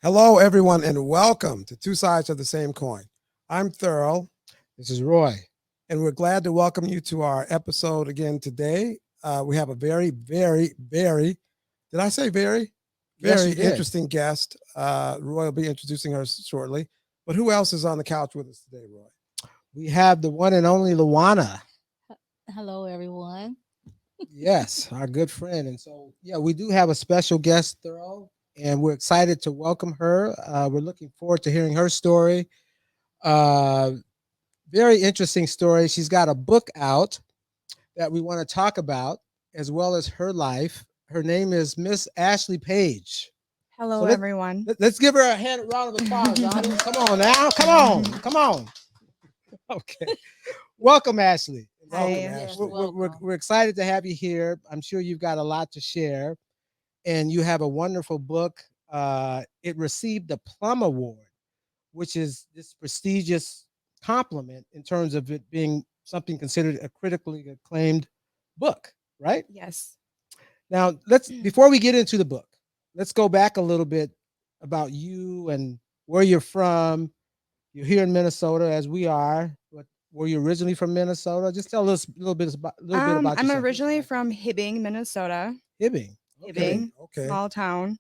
Hello, everyone, and welcome to Two Sides of the Same Coin. I'm Thurl, This is Roy. and we're glad to welcome you to our episode again today. We have a very, did I say very? Yes, Very you did. interesting guest. Roy will be introducing her shortly. But who else is on the couch with us today, Roy? We have the one and only Luana. Hello, everyone. Yes, our good friend. And so, yeah, we do have a special guest, Thurl, and we're excited to welcome her. We're looking forward to hearing her story. Uh, Very interesting story. She's got a book out that we want to talk about, as well as her life. Her name is Miss Ashley Paige. Hello, So let- everyone. Let's give her a round of applause, audience. Come on now. Come on. Okay. Welcome, Ashley. Welcome, Hi. Ashley. We're excited to have you here. I'm sure you've got a lot to share, and you have a wonderful book. It received the Plum Award, which is this prestigious compliment in terms of it being something considered a critically acclaimed book, right? Yes. Now, before we get into the book, let's go back a little bit about you and where you're from. You're here in Minnesota, as we are. But were you originally from Minnesota? Just tell us a little bit about I'm yourself. originally from Hibbing, Minnesota. Hibbing. Hibbing, Okay. small town.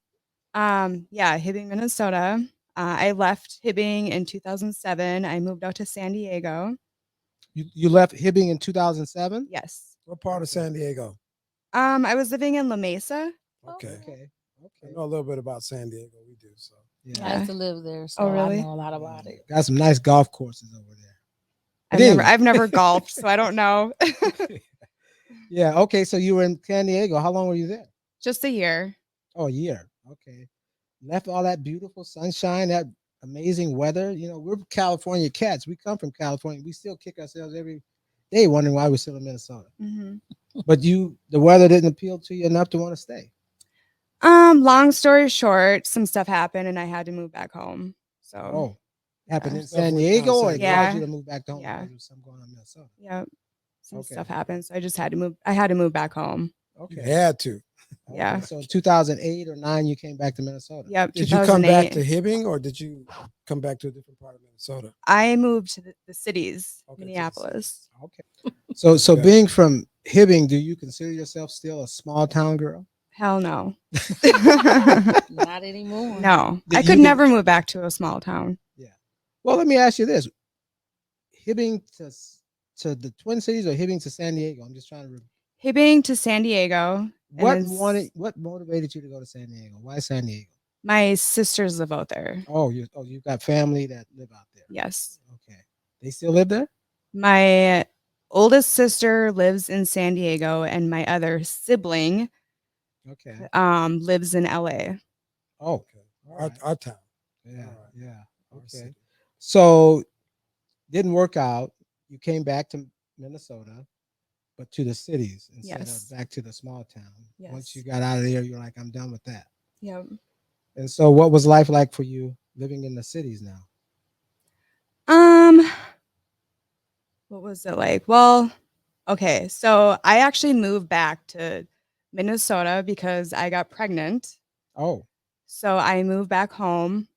Yeah, Hibbing, Minnesota. I left Hibbing in 2007. I moved out to San Diego. You left Hibbing in 2007. Yes. What part of San Diego? I was living in La Mesa. Okay. Okay. I Okay. know a little bit about San Diego. We do, so. I Yeah. used to live there, so Oh, really? I know a lot about it. Got some nice golf courses over there. But anyway. I've never golfed, so I don't know. Yeah. Okay. So you were in San Diego. How long were you there? Just a year. Oh, a year. Okay. Left all that beautiful sunshine, that amazing weather. You know, we're California cats. We come from California. We still kick ourselves every day wondering why we're still in Minnesota. hmm But the weather didn't appeal to you enough to want to stay. Long story short, some stuff happened and I had to move back home. So, Oh, happened Yeah. in Stuff San we Diego, or found it Yeah. caused you to move back to home Yeah. because there was something going on in Minnesota. yeah, some Okay. stuff happened. So I just had to move. I had to move back home. You Okay. had to. Okay. Yeah. So in 2008 or 9, you came back to Minnesota. Yep. Did you come back 2008. to Hibbing, or did you come back to a different part of Minnesota? I moved to the cities, Okay, to the Minneapolis. Okay. So Okay. being from Hibbing, do you consider yourself still a small town girl? Hell no. Not anymore. No, Did I you could can- never move back to a small town. Well, let me ask you this: Hibbing to the Twin Cities or Hibbing to San Diego? I'm just trying to. Hibbing to San Diego. What motivated you to go to San Diego? Why San Diego? My sisters live out there. You've got family that live out there. Yes. Okay. They still live there? My oldest sister lives in San Diego, and my other sibling Okay. lives in LA. Oh, Okay. all Our, right. our town. Yeah. all right. Yeah. Our Okay. city. So didn't work out. You came back to Minnesota, but to the cities instead Yes. of back to the small town. Once Yes. you got out of there, you're like, I'm done with that. Yep. And so what was life like for you living in the cities now? What was it like? Well, okay, so I actually moved back to Minnesota because I got pregnant. Oh, So I moved back home.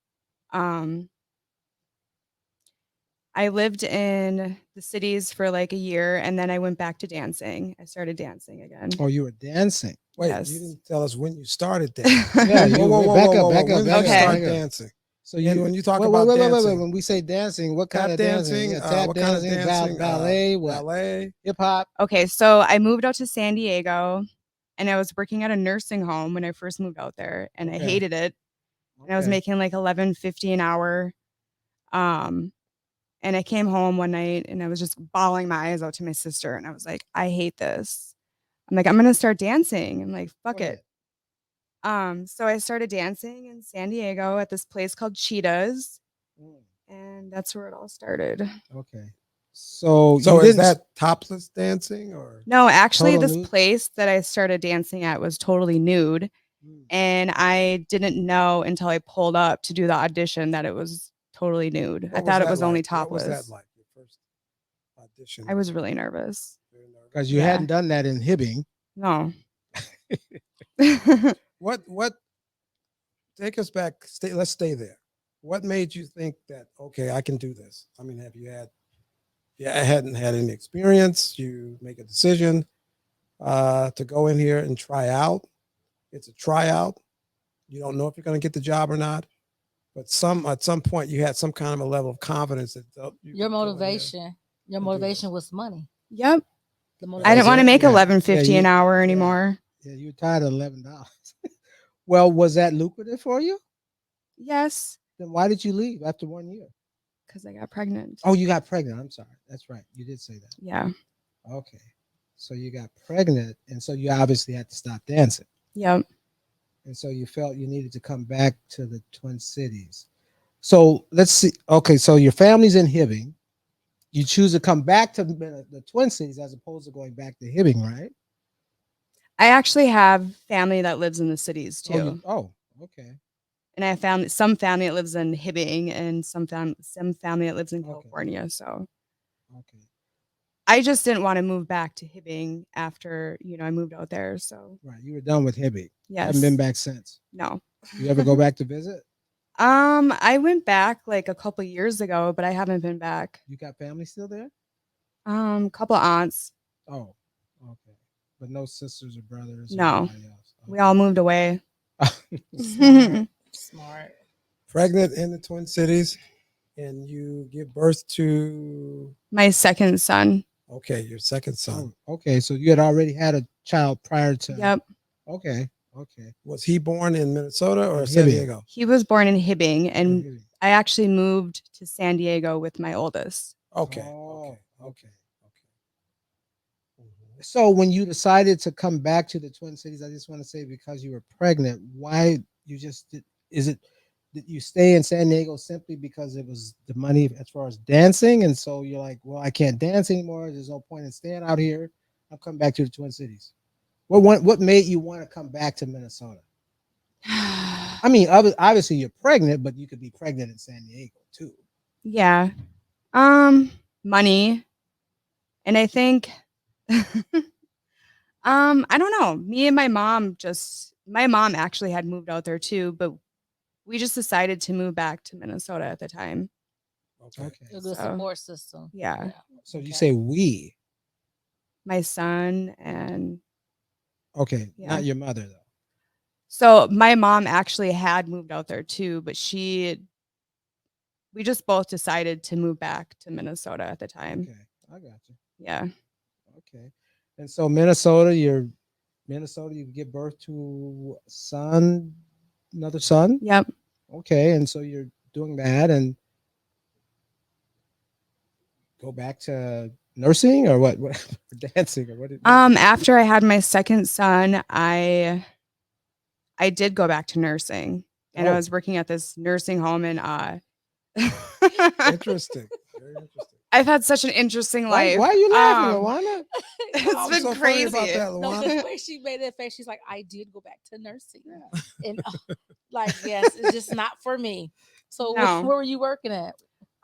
I lived in the cities for like a year, and then I went back to dancing. I started dancing again. oh, you were dancing. Wait, Yes. you didn't tell us when you started dancing. Yeah, Whoa, you whoa, whoa, back whoa, up, whoa, back whoa. up, When back did you up, start back up. dancing? So And when you talk wait, about wait, dancing, when we say dancing, what kind tap of dancing, dancing? Yeah, tap what kind of dancing, dancing? ballet, what? Ballet. Hip hop. Okay, so I moved out to San Diego, and I was working at a nursing home when I first moved out there, and I Okay. hated it. And I was Okay. making like $11.50 an hour. And I came home one night and I was just bawling my eyes out to my sister, and I was like, I hate this. I'm like, I'm gonna start dancing. I'm like, fuck Go it. ahead. So I started dancing in San Diego at this place called Cheetahs, Mm, and that's where it all started. okay. So So you is didn't that topless dancing or? No, actually, Total this nude? place that I started dancing at was totally nude. Mm, And I didn't know until I pulled up to do the audition that it was totally nude. I What thought it that was only like? What was topless. that like? Your first audition? I was really nervous. Very nervous? because you Yeah. hadn't done that in Hibbing. No. What take us back. Let's stay there. What made you think that, okay, I can do this? I mean, have you had, yeah, I hadn't had any experience. You make a decision to go in here and try out. It's a tryout. You don't know if you're going to get the job or not. But at some point, you had some kind of a level of confidence that you Your could go in there. motivation. Your and do motivation was money. Yep. The I motivation. didn't want to make Yeah. $11.50 Yeah, an hour yeah. anymore. Yeah, you were tired of $11. Well, was that lucrative for you? Yes, Then why did you leave after 1 year? because I got pregnant. Oh, you got pregnant. I'm sorry. That's right. You did say that. Yeah. Okay. So you got pregnant, and so you obviously had to stop dancing. Yep. And so you felt you needed to come back to the Twin Cities. So let's see. Okay, so your family's in Hibbing. You choose to come back to the Twin Cities as opposed to going back to Hibbing, right? I actually have family that lives in the cities too. Oh, okay. And I have some family that lives in Hibbing and some family that lives in Okay. California. So Okay. I just didn't want to move back to Hibbing after, I moved out there. So Right. You were done with Hibbing. yes. Haven't been back since. No. You ever go back to visit? I went back like a couple years ago, but I haven't been back. You got family still there? Couple aunts. Oh, okay. But no sisters or brothers? Or No. anybody else? We all moved away. Smart. Smart. Pregnant in the Twin Cities, and you give birth to, My second son. okay, your second son. Oh, okay. So you had already had a child prior to. Yep. Okay. Okay. Was he born in Minnesota or In San Hibbing. Diego? He was born in Hibbing, and Hibbing. I actually moved to San Diego with my oldest. Okay. Oh, Okay. Mhm. So when you decided to come back to the Twin Cities, I just want to say because you were pregnant, why you just did, is it that you stay in San Diego simply because it was the money as far as dancing? And so you're like, well, I can't dance anymore. There's no point in staying out here. I'll come back to the Twin Cities. What made you want to come back to Minnesota? I mean, obviously you're pregnant, but you could be pregnant in San Diego too. Yeah. Money. And I think I don't know. Me and my mom actually had moved out there too, but we just decided to move back to Minnesota at the time. Okay. A good So, support system. Yeah. So you Okay. say we. My son and Okay. Yeah. Not your mother though. so my mom actually had moved out there too, but we just both decided to move back to Minnesota at the time. Okay. I got you. Yeah. Okay. And so Minnesota, you give birth to a son, another son. Yep. Okay. And so you're doing that and go back to nursing or what dancing or what? After I had my second son, I did go back to nursing, and I Oh. was working at this nursing home, and Interesting. Very interesting. I've had such an interesting why, life. why are you laughing, Luana? It's Oh, been so funny crazy. about that, No, Luana. the way she made that face, she's like, I did go back to nursing. And like, yes, it's just not for me. So No. where were you working at?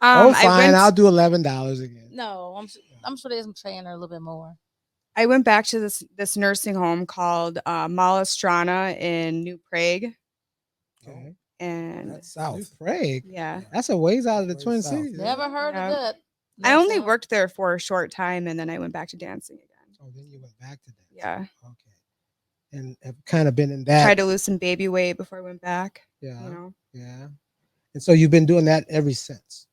Oh, I fine. went, I'll do $11 again. No, I'm sure they're paying her a little bit more. I went back to this nursing home called Malastrana in New Prague, Okay. and That's south. New Prague. yeah, That's a ways out of the Way Twin south. Cities. Never heard Yeah. of that. I No, only sir. worked there for a short time, and then I went back to dancing again. Oh, then you went back to that. Yeah. Okay. And have kind of been in that. Tried to lose some baby weight before I went back. Yeah. You know. Yeah. And so you've been doing that ever since.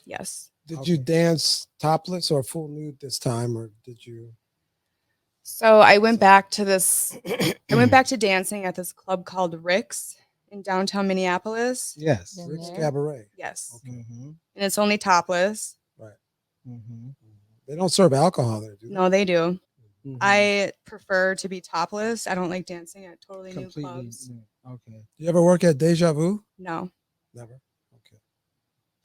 Yes. Did you Okay. dance topless or full nude this time, or did you? So I went back to I went back to dancing at this club called Rick's in downtown Minneapolis. Yes. Been Rick's there. Cabaret. Yes. Okay. Mm-hmm. And it's only topless. Mm-hmm. They don't serve alcohol there, do they? No, they do. Mm-hmm. I prefer to be topless. I don't like dancing at totally new clubs. new. Okay. You ever work at Deja Vu? No. Never. Okay.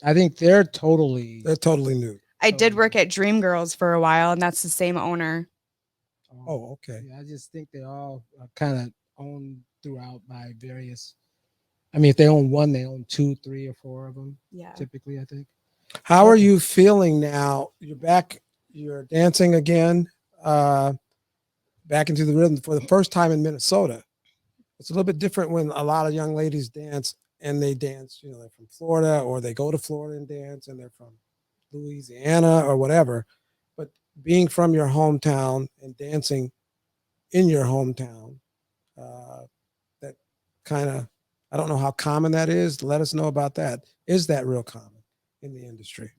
I think they're totally. They're totally nude. I did work at Dream Girls for a while, and that's the same owner. Oh, okay. Yeah, I just think they all are kind of owned throughout by various. I mean, if they own one, they own 2, 3, or 4 of them. Yeah. Typically, I think. How are Okay. you feeling now? You're back. You're dancing again. Back into the rhythm for the first time in Minnesota. It's a little bit different when a lot of young ladies dance and they dance, you know, they're from Florida or they go to Florida and dance and they're from Louisiana or whatever. But being from your hometown and dancing in your hometown, that kind of, I don't know how common that is. Let us know about that. Is that real common in the industry?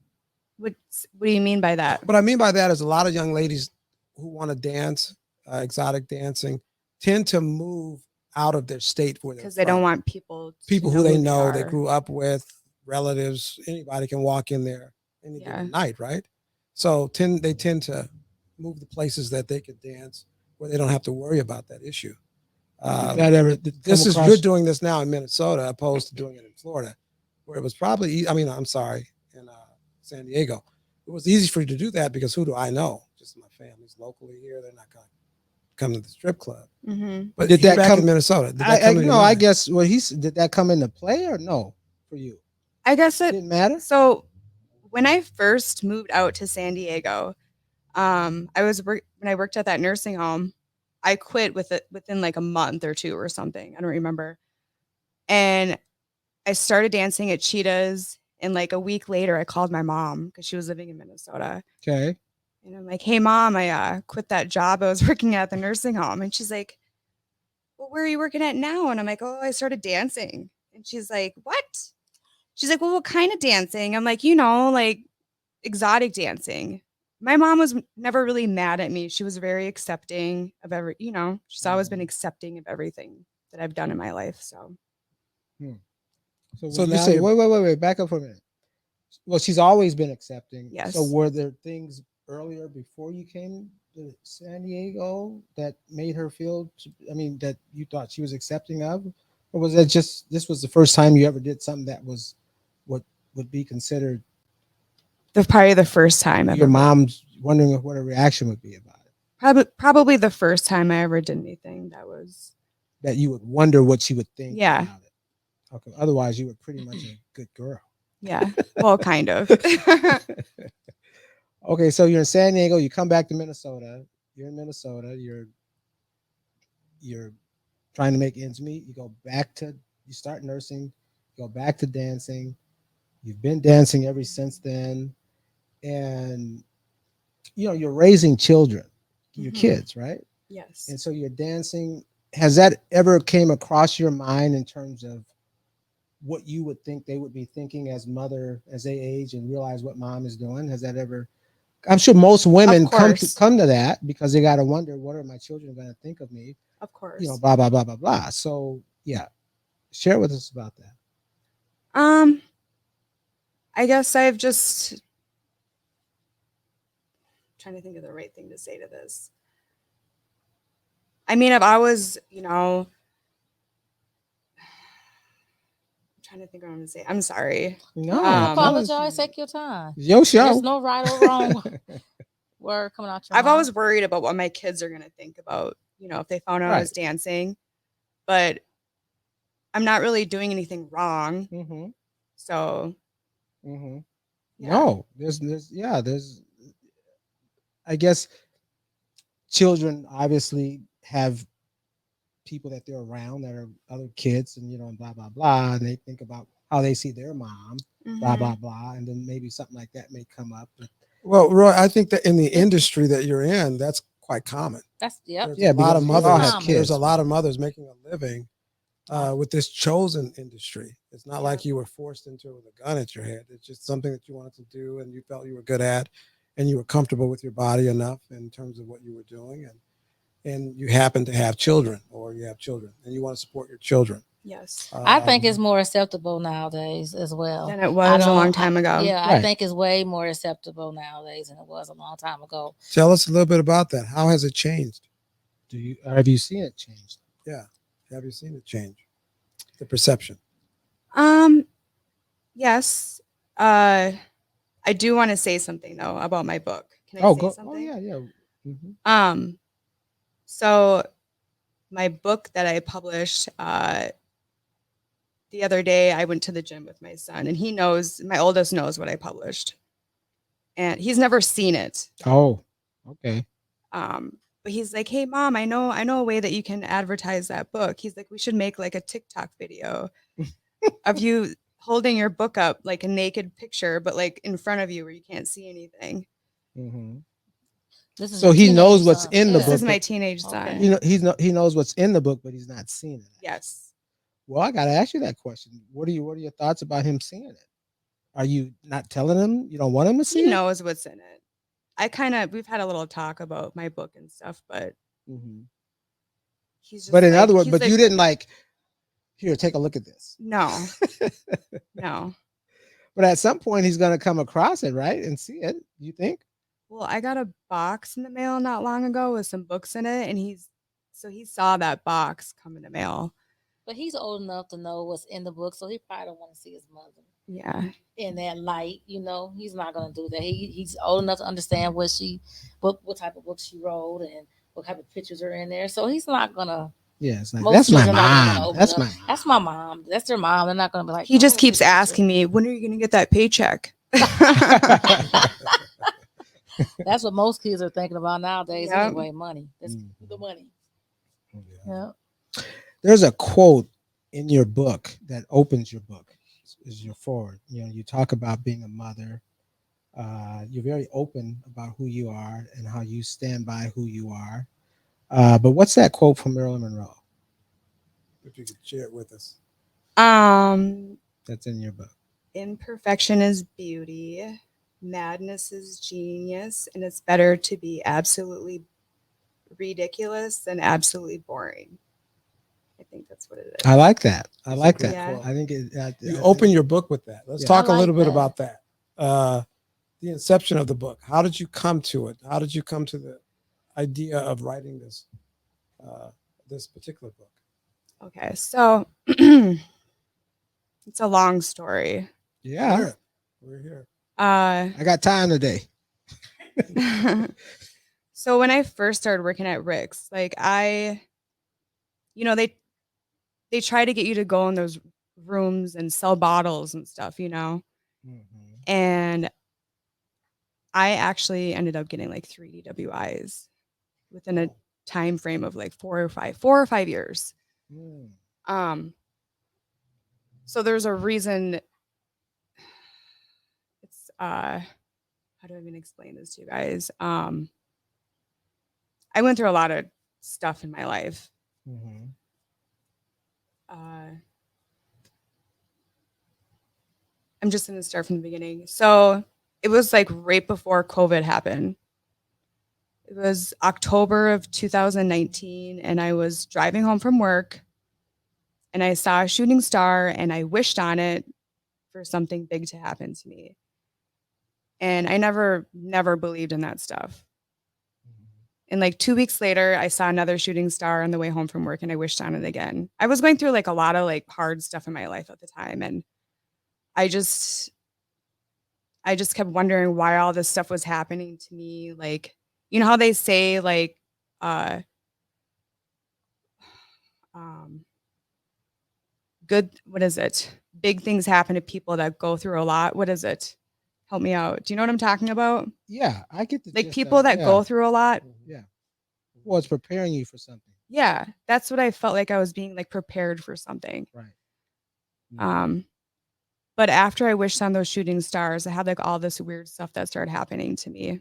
What do you mean by that? What I mean by that is a lot of young ladies who want to dance, exotic dancing, tend to move out of their state where they're Because they don't from. want people to People who they know, they are. grew up with, relatives, anybody can walk in there any Yeah. given night, right? So they tend to move the places that they could dance where they don't have to worry about that issue. That ever This is come you're across- doing this now in Minnesota opposed to doing it in Florida, where it was probably. I mean, I'm sorry, in San Diego, it was easy for you to do that because who do I know? Just my family's locally here. They're not going to come to the strip club. Mhm. But Did you're that back come- in Minnesota? Did that come in your no, I mind? guess. Well, did that come into play or no for you? I guess It it didn't matter. So when I first moved out to San Diego, when I worked at that nursing home, I quit within like a month or two or something. I don't remember. And I started dancing at Cheetahs, and like a week later, I called my mom because she was living in Minnesota. Okay. And I'm like, "Hey, mom, I quit that job I was working at the nursing home." And she's like, "Well, where are you working at now?" And I'm like, "Oh, I started dancing." And she's like, "What?" She's like, "Well, what kind of dancing?" I'm like, like exotic dancing. My mom was never really mad at me. She was very accepting of she's always been accepting of everything that I've done in my life. So So, So you now say, you're- wait, back up for a minute. Well, she's always been accepting. Yes. So were there things earlier before you came to San Diego that made her feel? I mean, that you thought she was accepting of, or was that just this was the first time you ever did something that was what would be considered? probably the first time Your ever. mom's wondering what her reaction would be about it. Probably the first time I ever did anything that was. That you would wonder what she would think. Yeah. About it. Okay. Otherwise, you were pretty much a good girl. Yeah. Well, kind of. Okay, so you're in San Diego. You come back to Minnesota. You're in Minnesota. You're trying to make ends meet. You start nursing. Go back to dancing. You've been dancing ever since then, and you're raising children, your Mhm. kids, right? Yes. And so you're dancing. Has that ever came across your mind in terms of what you would think they would be thinking as they age and realize what mom is doing? Has that ever? I'm sure most women course. come to that because they got to wonder, what are my children going to think of me? Of course. Blah blah blah blah blah. So yeah, share with us about that. I guess I've just trying to think of the right thing to say to this. I mean, I've always, I'm trying to think what I'm going to say. I'm sorry. No, Apologize. Take your time. Your show. There's no right or wrong word coming out your I've mouth. always worried about what my kids are going to think about, if they found out I was dancing, but I'm not really doing anything wrong. Mm-hmm. So, Mm-hmm. yeah. No, there's, I guess children obviously have people that they're around that are other kids and, blah, blah, blah. And they think about how they see their mom, blah, Mhm. blah, blah. And then maybe something like that may come up. But Well, Roy, I think that in the industry that you're in, that's quite common. That's yep. There's Yeah, a lot of because we all mothers. have There's kids. a lot of mothers making a living with this chosen industry. It's not like you were forced into it with a gun at your head. It's just something that you wanted to do and you felt you were good at, and you were comfortable with your body enough in terms of what you were doing, and you happen to have children, or you have children, and you want to support your children. Yes. I think it's more acceptable nowadays as well. Than it was a long time ago. Yeah, Right. I think it's way more acceptable nowadays than it was a long time ago. Tell us a little bit about that. How has it changed? have you seen it changed? Yeah, have you seen it change? The perception. Yes. I do want to say something though about my book. Can I say Go. something? Oh yeah. Mm-hmm. So my book that I published the other day, I went to the gym with my son, and my oldest knows what I published, and he's never seen it. Oh, okay. But he's like, "Hey mom, I know a way that you can advertise that book." He's like, "We should make like a TikTok video of you holding your book up like a naked picture, but like in front of you where you can't see anything." Mhm. This is So your he knows teenage what's son. in the This book. is my but teenage Okay. son. he knows what's in the book, but he's not seeing it. Yes. Well, I got to ask you that question. What are your thoughts about him seeing it? Are you not telling him you don't want him to see He it? knows what's in it. We've had a little talk about my book and stuff, but Mhm. he's just But in like, other words, he's but like, you didn't like. Here, take a look at this. no, no. But at some point, he's going to come across it, right, and see it. You think? Well, I got a box in the mail not long ago with some books in it, and he saw that box come in the mail. But he's old enough to know what's in the book, so he probably don't want to see his mother Yeah. in that light. He's not gonna do that. He's old enough to understand what type of book she wrote and what type of pictures are in there. So he's not gonna. Yeah, it's like, Most that's kids my are not gonna mom. open That's up. my mom. That's my mom. That's their mom. They're not gonna be like. He "Oh, just I wanna see keeps the picture." asking me, "When are you going to get that paycheck?" That's what most kids are thinking about nowadays. Yep. Anyway, money. That's the money. Yeah. There's a quote in your book that opens your book. Is your forward. You talk about being a mother. You're very open about who you are and how you stand by who you are. But what's that quote from Marilyn Monroe If you could share it with us. that's in your book? Imperfection is beauty, madness is genius, and it's better to be absolutely ridiculous than absolutely boring. I think that's what it is. I like that. I It's a like good that. Yeah. quote. I think You open your book with that. Let's Yeah. talk I a little like bit that. about that. The inception of the book. How did you come to it? How did you come to the idea of writing this particular book? Okay, so it's a long story. Yeah, Share it. We're here. Uh, I got time today. so when I first started working at Rick's, like they try to get you to go in those rooms and sell bottles and stuff, Mhm. and I actually ended up getting like 3 DWIs within a time frame of like 4 or 5 years. Mm. So there's a reason. It's how do I even explain this to you guys? I went through a lot of stuff in my life. Mhm. I'm just going to start from the beginning. So it was like right before COVID happened. It was October of 2019, and I was driving home from work, and I saw a shooting star, and I wished on it for something big to happen to me. And I never believed in that stuff. And like 2 weeks later, I saw another shooting star on the way home from work, and I wished on it again. I was going through like a lot of like hard stuff in my life at the time, and I just kept wondering why all this stuff was happening to me. Like, you know how they say like good, what is it? Big things happen to people that go through a lot. What is it? Help me out. Do you know what I'm talking about? Yeah, I get the Like gist people of it. that go through a lot. Yeah. Well, it's preparing you for something. Yeah, that's what I felt like. I was being like prepared for something. Right. But after I wished on those shooting stars, I had like all this weird stuff that started happening to me.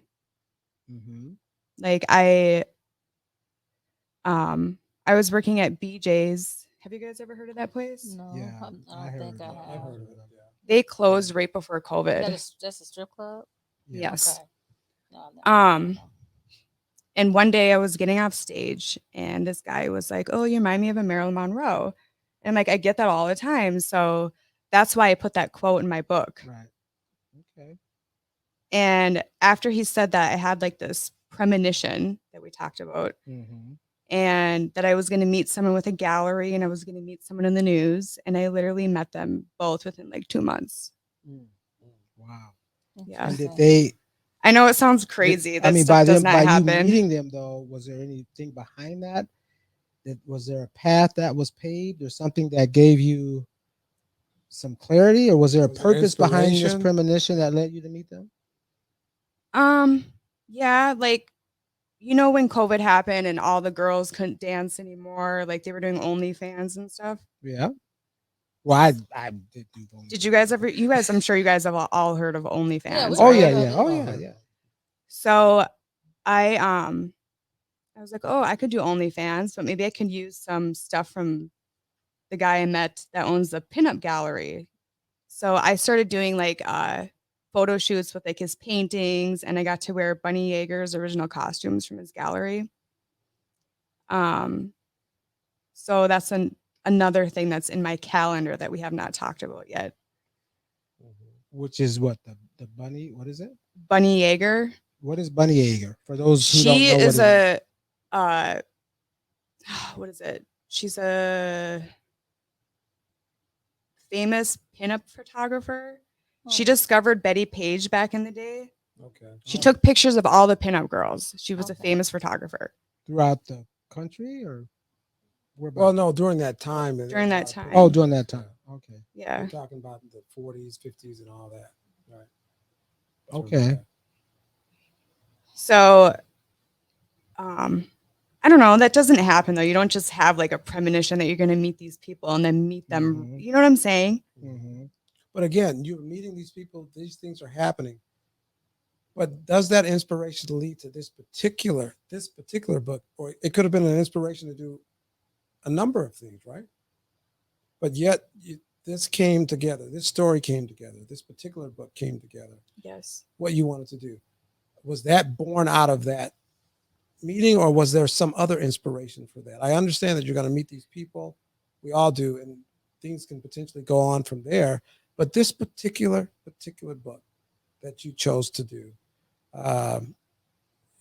Mm-hmm. Like I was working at BJ's. Have you guys ever heard of that place? No, Yeah, I don't think I have. I've heard of it. Yeah. They closed right before COVID. That's a strip club. Yes. Okay. No. And one day I was getting off stage, and this guy was like, "Oh, you remind me of a Marilyn Monroe." And I'm like, I get that all the time. So that's why I put that quote in my book. Right. Okay. And after he said that, I had like this premonition that we talked about, Mm-hmm. and that I was going to meet someone with a gallery, and I was going to meet someone in the news. And I literally met them both within like 2 months. Wow. Yeah. And did they? I know it sounds crazy. That stuff by does them, not by happen. you meeting them though, was there anything behind that? Was there a path that was paved, or something that gave you some clarity, or was there a Was there purpose behind this inspiration? premonition that led you to meet them? Yeah, like you know, when COVID happened and all the girls couldn't dance anymore, like they were doing OnlyFans and stuff. Yeah. Well, I did do those. Did you guys ever? You guys, I'm sure you guys have all heard of OnlyFans. Yeah, we Oh heard yeah, of yeah. it. Oh yeah, yeah. So I was like, oh, I could do OnlyFans, but maybe I could use some stuff from the guy I met that owns the pinup gallery. So I started doing like photo shoots with like his paintings, and I got to wear Bunny Yeager's original costumes from his gallery. So that's another thing that's in my calendar that we have not talked about yet. Which is what the bunny? What is it? Bunny Yeager. What is Bunny Yeager? For those who don't She know, is what it a what is it? She's a famous pinup photographer. She discovered Betty Page back in the day. Okay. She took pictures of all the pinup girls. She was a Okay. famous photographer. throughout the country or where? Well, no, during that time. During that time. Oh, during that time. Okay. Yeah. We're talking about the 40s, 50s, and all that. Right. Okay. So, I don't know. That doesn't happen though. You don't just have like a premonition that you're going to meet these people and then meet them. Mhm. You know what I'm saying? Mm-hmm. But again, you're meeting these people, these things are happening. But does that inspiration lead to this particular book? Or it could have been an inspiration to do a number of things, right? But yet this came together. This story came together. This particular book came together. Yes. What you wanted to do. Was that born out of that meeting, or was there some other inspiration for that? I understand that you're going to meet these people. We all do, and things can potentially go on from there. But this particular book that you chose to do,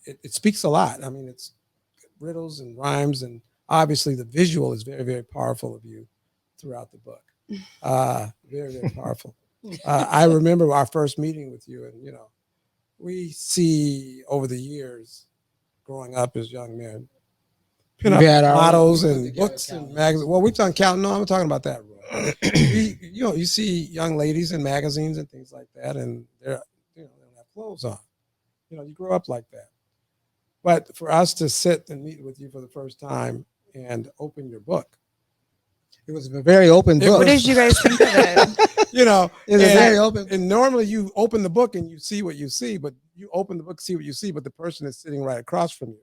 it speaks a lot. I mean, it's riddles and rhymes, and obviously the visual is very, very powerful of you throughout the book. Very, very powerful. I remember our first meeting with you, and we see over the years, growing up as young men, We had our own models put and together books and calendars. magazines. Well, we're talking counting. No, I'm talking about that. You see young ladies in magazines and things like that, and they don't have clothes on. You grow up like that. But for us to sit and meet with you for the first time and open your book, It was a very open It book. What did you guys think of it? it was It was a very open. And normally you open the book and you see what you see, but you open the book, see what you see, but the person is sitting right across from you.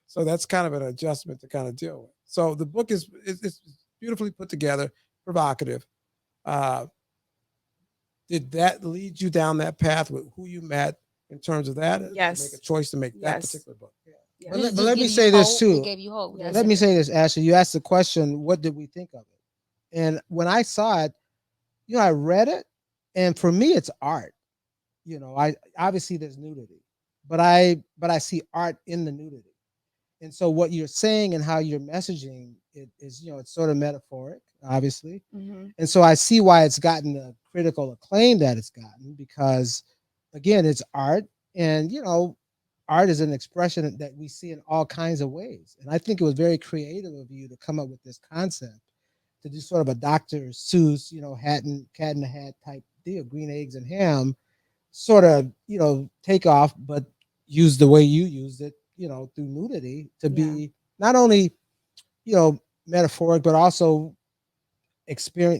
So that's kind of an adjustment to kind of deal with. So the book is it's beautifully put together, provocative. Did that lead you down that path with who you met in terms of that? Yes. To make a choice to make that Yes. particular book. Yeah. But Did it but just let me give you say this hope? too. It gave you hope. Yes. Let me say this, Ashley. You asked the question, what did we think of it? And when I saw it, I read it, and for me, it's art. I obviously there's nudity, but I see art in the nudity. And so what you're saying and how you're messaging it is, it's sort of metaphoric, obviously. Mhm. And so I see why it's gotten the critical acclaim that it's gotten, because again, it's art, and art is an expression that we see in all kinds of ways. And I think it was very creative of you to come up with this concept to do sort of a Dr. Seuss, cat in the hat type deal, green eggs and ham, sort of, take off, but use the way you used it, through nudity to be not only, metaphoric, but also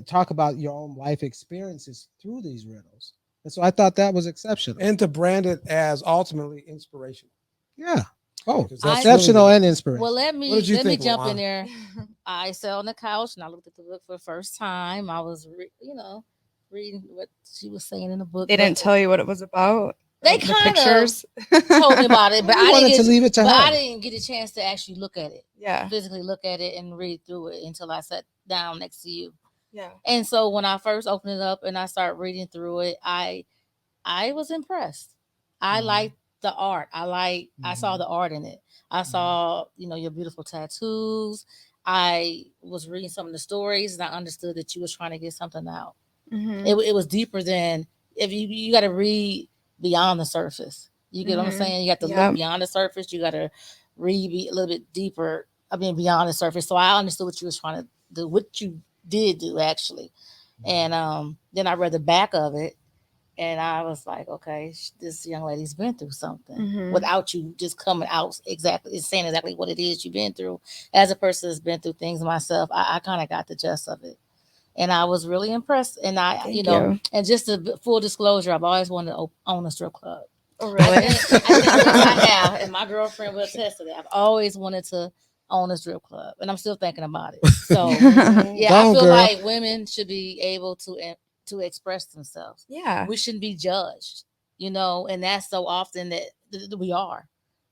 talk about your own life experiences through these riddles. And so I thought that was exceptional. And to brand it as ultimately inspirational. Yeah. Oh, Because that's exceptional really and inspirational. Well, let What did you me think, jump Luana? in there. I sat on the couch and I looked at the book for the first time. I was, reading what she was saying in the book. They didn't tell you what it was about. They The kind of pictures. told me about it, but We I wanted didn't to leave it to but her. I didn't get a chance to actually look at it, Yeah. physically look at it and read through it until I sat down next to you. Yeah. And so when I first opened it up and I started reading through it, I was impressed. I Mhm. liked the art. I saw Mhm. the art in it. I saw, your beautiful tattoos. I was reading some of the stories and I understood that you was trying to get something out. Mhm. It was deeper than if you got to read beyond the surface. You get what I'm Mhm. saying? You got to Yeah. look beyond the surface. You got to read a little bit deeper. I mean, beyond the surface. So I understood what you was trying to do, what you did do actually. And then I read the back of it, And I was like, okay, this young lady's been through something Mhm. without you just coming out exactly saying exactly what it is you've been through. As a person that's been through things myself, I kind of got the gist of it. And I was really impressed. And Thank you know, you. and just a full disclosure, I've always wanted to own a strip club. Oh, I really? think yes, I have, and my girlfriend will attest to that. I've always wanted to own a strip club, and I'm still thinking about it. So yeah, Go I on, feel girl. like women should be able to express themselves. Yeah. We shouldn't be judged, and that's so often that we are.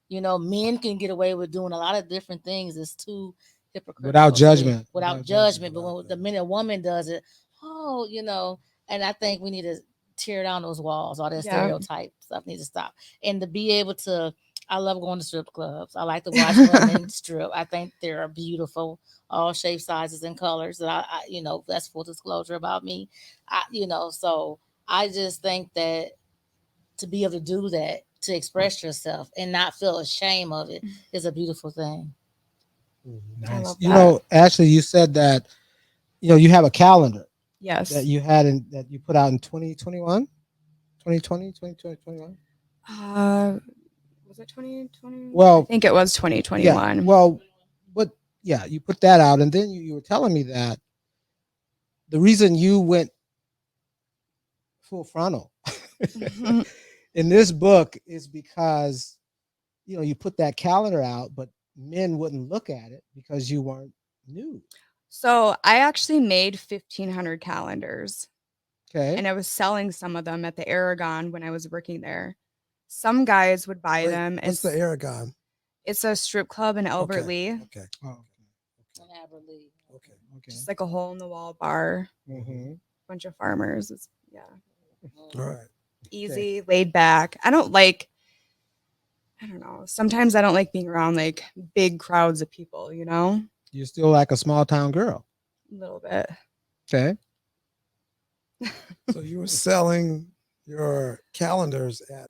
Men can get away with doing a lot of different things. It's too hypocritical Without judgment. without judgment. But when the minute a woman does it, oh, and I think we need to tear down those walls. All that Yeah. stereotype stuff needs to stop. And to be able to, I love going to strip clubs. I like to watch women strip. I think they're beautiful, all shapes, sizes, and colors. And that's full disclosure about me. So I just think that to be able to do that, to express yourself and not feel ashamed of it is a beautiful thing. Mhm. I Nice. love You that. know, Ashley, you said that you have a calendar Yes. that you had that you put out in 2021, 2020, 2021. Was it 2020? I Well, think it was yeah. 2021. Well, but yeah, you put that out, and then you were telling me that the reason you went full frontal in this book is because you put that calendar out, but men wouldn't look at it because you weren't nude. So I actually made 1,500 calendars, Okay. and I was selling some of them at the Aragon when I was working there. Some guys would buy Wait, them. what's the Aragon? It's a strip club in Albert Okay. Lee, Okay. Oh, And Aberley. Okay. okay. just like a hole in the wall bar, Mm-hmm. bunch of farmers. Yeah, All right. easy, laid back. I don't know. Sometimes I don't like being around like big crowds of people. You're still like a small town girl. A little bit. Okay. So you were selling your calendars at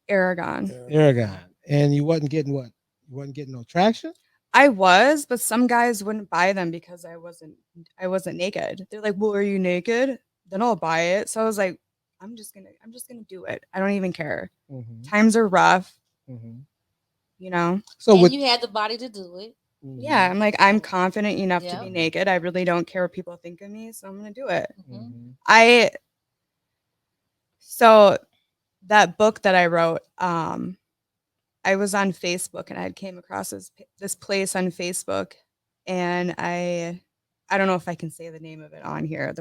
Aragon. Aragon. And you wasn't getting what? You wasn't getting no traction? I was, but some guys wouldn't buy them because I wasn't naked. They're like, "Well, are you naked? Then I'll buy it." So I was like, I'm just gonna do it. I don't even care. Mm-hmm. Times are rough, Mm-hmm. So And with you had the body to do it. Yeah, I'm like, I'm confident enough to Yeah. be naked. I really don't care what people think of me, so I'm gonna do it. Mhm. So that book that I wrote, I was on Facebook and I came across this place on Facebook, and I don't know if I can say the name of it on here.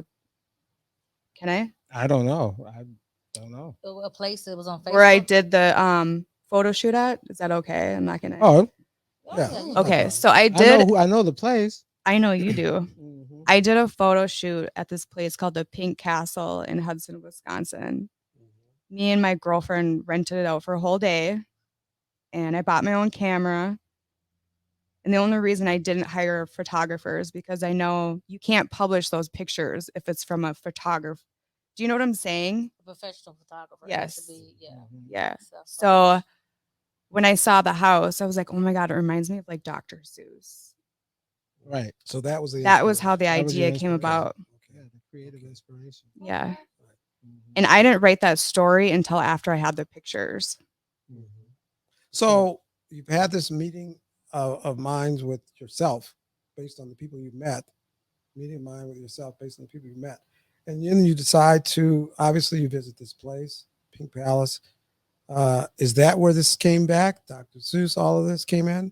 Can I? I don't know. I don't know. A place that was on Facebook. Where I did the photo shoot at? Is that okay? I'm not gonna. Oh, Yeah. you No Okay, problem. so I did. I know the place. I know you do. Mm-hmm. I did a photo shoot at this place called the Pink Castle in Hudson, Wisconsin. Me and my girlfriend rented it out for a whole day, and I bought my own camera. And the only reason I didn't hire photographers because I know you can't publish those pictures if it's from a photographer. Do you know what I'm saying? A professional photographer. Yes. Yeah. Self-published. So when I saw the house, I was like, oh my God, it reminds me of like Dr. Seuss. Right. So that was That was how the That was your idea came inspiration. about. Yeah, the creative inspiration. Yeah. Mhm. And I didn't write that story until after I had the pictures. Mhm. So you've had this meeting of minds with yourself based on the people you've met, meeting of mind with yourself based on the people you met. And then you decide to, obviously you visit this place, Pink Palace. Is that where this came back? Dr. Seuss, all of this came in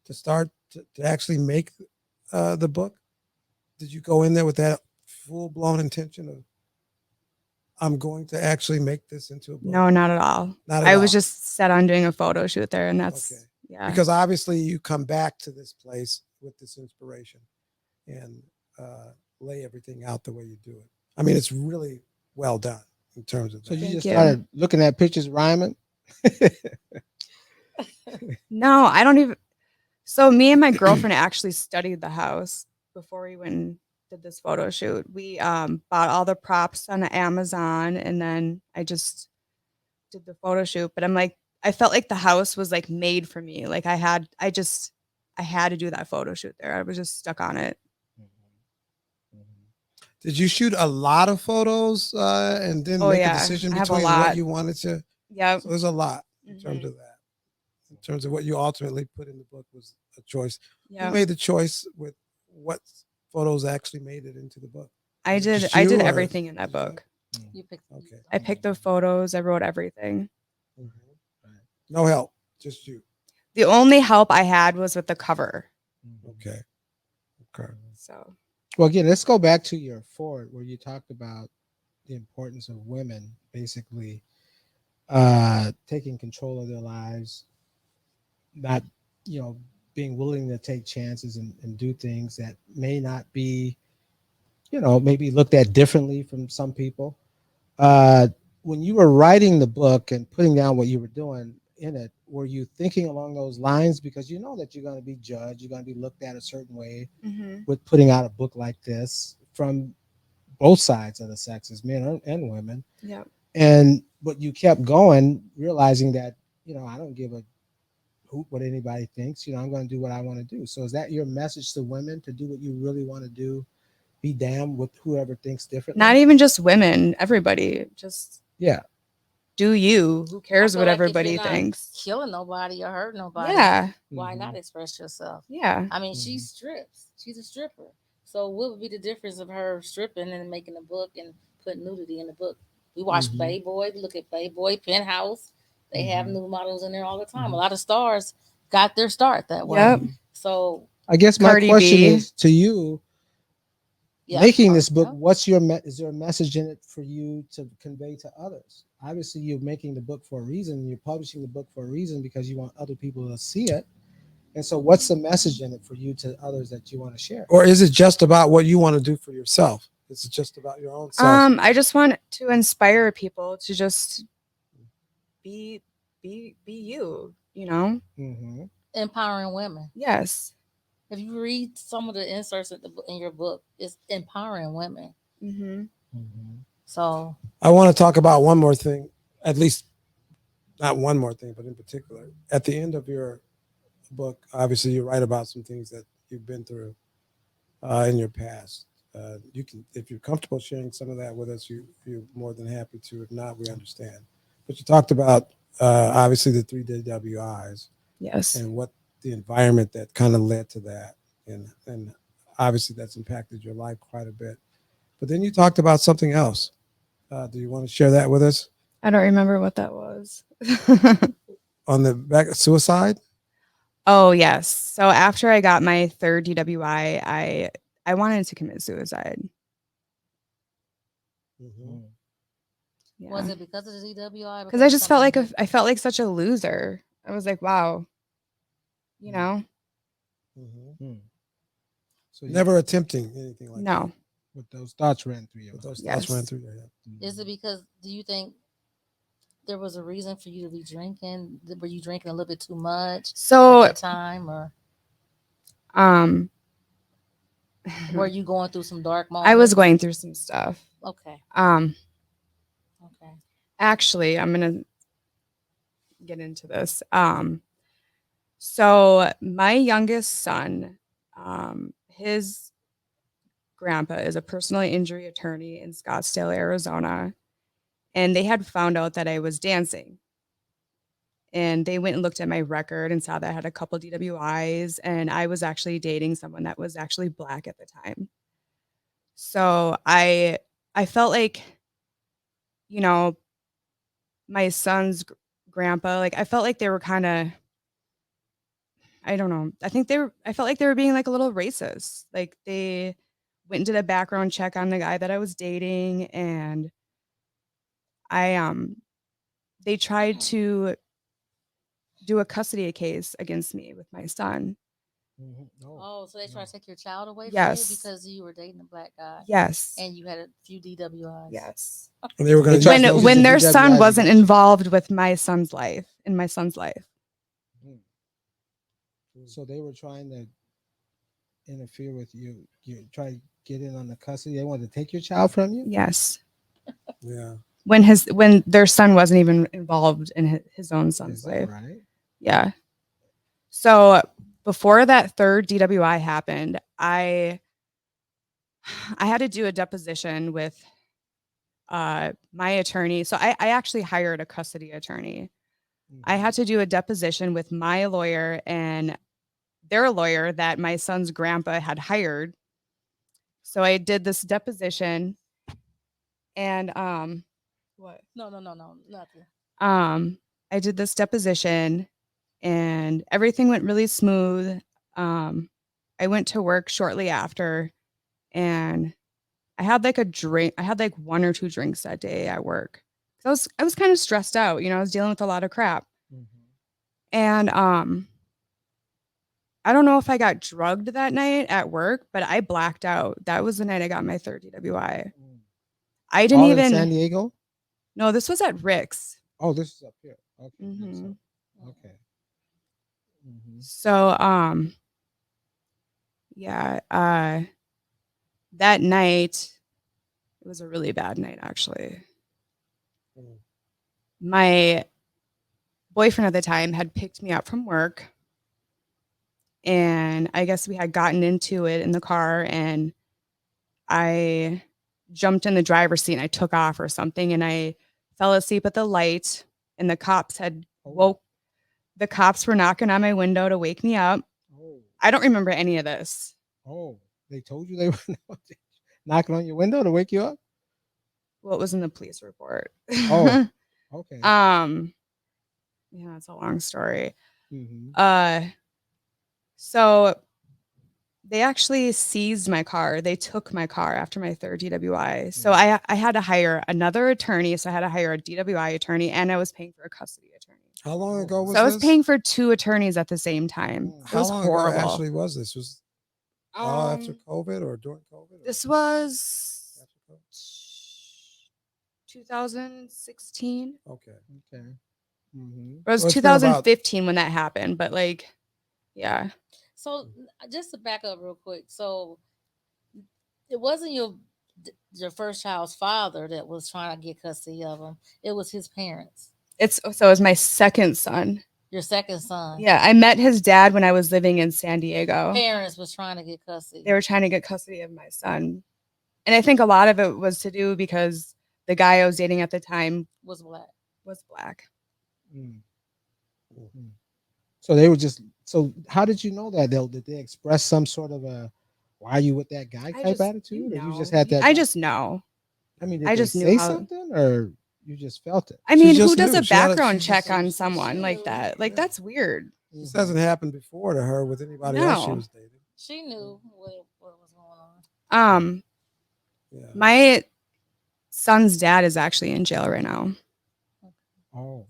to start to actually make the book? Did you go in there with that full blown intention of, I'm going to actually make this into a book? No, not at all. Not at I all. was just set on doing a photo shoot there, and that's Okay. yeah. Because obviously you come back to this place with this inspiration and lay everything out the way you do it. I mean, it's really well done in terms of So that. you Thank just you. started looking at pictures, rhyming. No, I don't even. So me and my girlfriend actually studied the house before we went and did this photo shoot. We bought all the props on Amazon, and then I just did the photo shoot. But I'm like, I felt like the house was like made for me. Like I had to do that photo shoot there. I was just stuck on it. Did you shoot a lot of photos and then Oh, make a yeah. decision I have a between lot. what you wanted to? Yep. So there's a lot in terms Mhm. of that. In terms of what you ultimately put in the book was a choice. Who Yep. made the choice with what photos actually made it into the book? I Was it did. just I did you, or everything in that did you book. You picked. Okay. I picked the photos. I wrote everything. No help, just you. The only help I had was with the cover. Okay. Okay. So Well, again, let's go back to your forward where you talked about the importance of women basically taking control of their lives, not, being willing to take chances and do things that may not be, maybe looked at differently from some people. When you were writing the book and putting down what you were doing in it, were you thinking along those lines? Because you know that you're going to be judged, you're going to be looked at a certain way with putting out a book like this from both sides of the sexes, men and women. yeah. But you kept going, realizing that, I don't give a hoot what anybody thinks. I'm going to do what I want to do. So is that your message to women, to do what you really want to do? Be damned with whoever thinks differently. Not even just women, everybody. Just Yeah. do you. Who I cares feel what like if everybody you're not thinks? killing nobody or hurting nobody, Yeah. why Mhm. not express yourself? Yeah. I mean, she strips. She's a stripper. So what would be the difference of her stripping and making a book and putting nudity in the book? We watch Mhm. Playboy. We look at Playboy, Penthouse. They have Mhm. nude models in there all the time. Mhm. A lot of stars got their start that way. Yep. So I guess my Cardi question B. is to you, yeah, making this book, yeah. what's your is there a message in it for you to convey to others? Obviously, you're making the book for a reason. You're publishing the book for a reason because you want other people to see it. And so, what's the message in it for you to others that you want to share? Or is it just about what you want to do for yourself? Is it just about your own self? I just want to inspire people to just be you, Mm-hmm. Empowering women. Yes. If you read some of the inserts in your book, it's empowering women. Mm-hmm. Mm-hmm. So I want to talk about one more thing, at least not one more thing, but in particular. At the end of your book, obviously you write about some things that you've been through in your past. You can, if you're comfortable sharing some of that with us, you're more than happy to. If not, we understand. But you talked about obviously the 3 DWIs Yes. and what the environment that kind of led to that, and obviously that's impacted your life quite a bit. But then you talked about something else. Do you want to share that with us? I don't remember what that was. On the back, suicide. Oh, yes. So after I got my third DWI, I wanted to commit suicide. Mm-hmm. was Yeah. it because of the DWI? Because I just felt like I felt like such a loser. I was like, wow, you know, Mm-hmm. So Never attempting anything like that. no. what those thoughts ran through your But mind. those thoughts ran Yes. through your head. Is it because, do you think there was a reason for you to be drinking? Were you drinking a little bit too much at So, that time, or um, were you going through some dark moments? I was going through some stuff. Okay. Okay. Actually, I'm gonna get into this. So my youngest son, his grandpa is a personal injury attorney in Scottsdale, Arizona, and they had found out that I was dancing. And they went and looked at my record and saw that I had a couple DWIs, and I was actually dating someone that was actually Black at the time. So I felt like, you know, my son's grandpa, like I felt like they were kind of, I don't know. I felt like they were being like a little racist. Like they went and did a background check on the guy that I was dating, and I they tried to do a custody case against me with my son. Mhm. Oh, so they tried to take your child away from you Yes. because you were dating a Black guy Yes. and you had a few DWIs. Yes. And they were going They to tried use to those. use When the their son DWIs wasn't against you. involved with my son's life, in my son's life. So they were trying to interfere with you. You try to get in on the custody. They wanted to take your child from you. Yes. Yeah. When their son wasn't even involved in his own Is son's that life. right? Yeah. So before that third DWI happened, I I had to do a deposition with my attorney. So I actually hired a custody attorney. I had to do a deposition with my lawyer and their lawyer that my son's grandpa had hired. So I did this deposition and what? No, nothing. I did this deposition and everything went really smooth. I went to work shortly after and I had like a drink. I had like 1 or 2 drinks that day at work. I was kind of stressed out, you know, I was dealing with a lot of crap. And I don't know if I got drugged that night at work, but I blacked out. That was the night I got my third DWI. I didn't All even in San Diego? No, this was at Rick's. Oh, this is up here. Okay. Mhm. Okay. So yeah, that night it was a really bad night actually. My boyfriend at the time had picked me up from work and I guess we had gotten into it in the car and I jumped in the driver's seat and I took off or something and I fell asleep at the light and the cops were knocking on my window to wake me up. Oh. I don't remember any of this. Oh, they told you they were knocking on your window to wake you up? Well, it was in the police report. Oh, okay. Yeah, it's a long story. Mm-hmm. So they actually seized my car. They took my car after my third DWI. So I had to hire another attorney. So I had to hire a DWI attorney and I was paying for a custody attorney. How long ago was So I was this? paying for 2 attorneys at the same time. It How was long horrible. ago actually was this? Was after COVID or during COVID? Or This was after COVID? 2016. Okay. Okay. Mm-hmm. It was So it's been about- 2015 when that happened, but like, yeah. So just to back up real quick, so it wasn't your first child's father that was trying to get custody of him. It was his parents. It was my second son. Your second son. Yeah, I met his dad when I was living in San Diego. Parents was trying to get custody. They were trying to get custody of my son. And I think a lot of it was to do because the guy I was dating at the time was black. Mm-hmm. So they were just. So how did you know that? Did they express some sort of a "why are you with that guy" type attitude, or you just had that? I just know. I mean, did I they just knew say how- something, or you just felt it? I mean, just who does knew. a She had a- background she check just- on she someone like knew. that? Like, Yeah. that's weird. This hasn't happened before to her with anybody else she No. was dating. She knew what was going on. Yeah. My son's dad is actually in jail right now. Oh,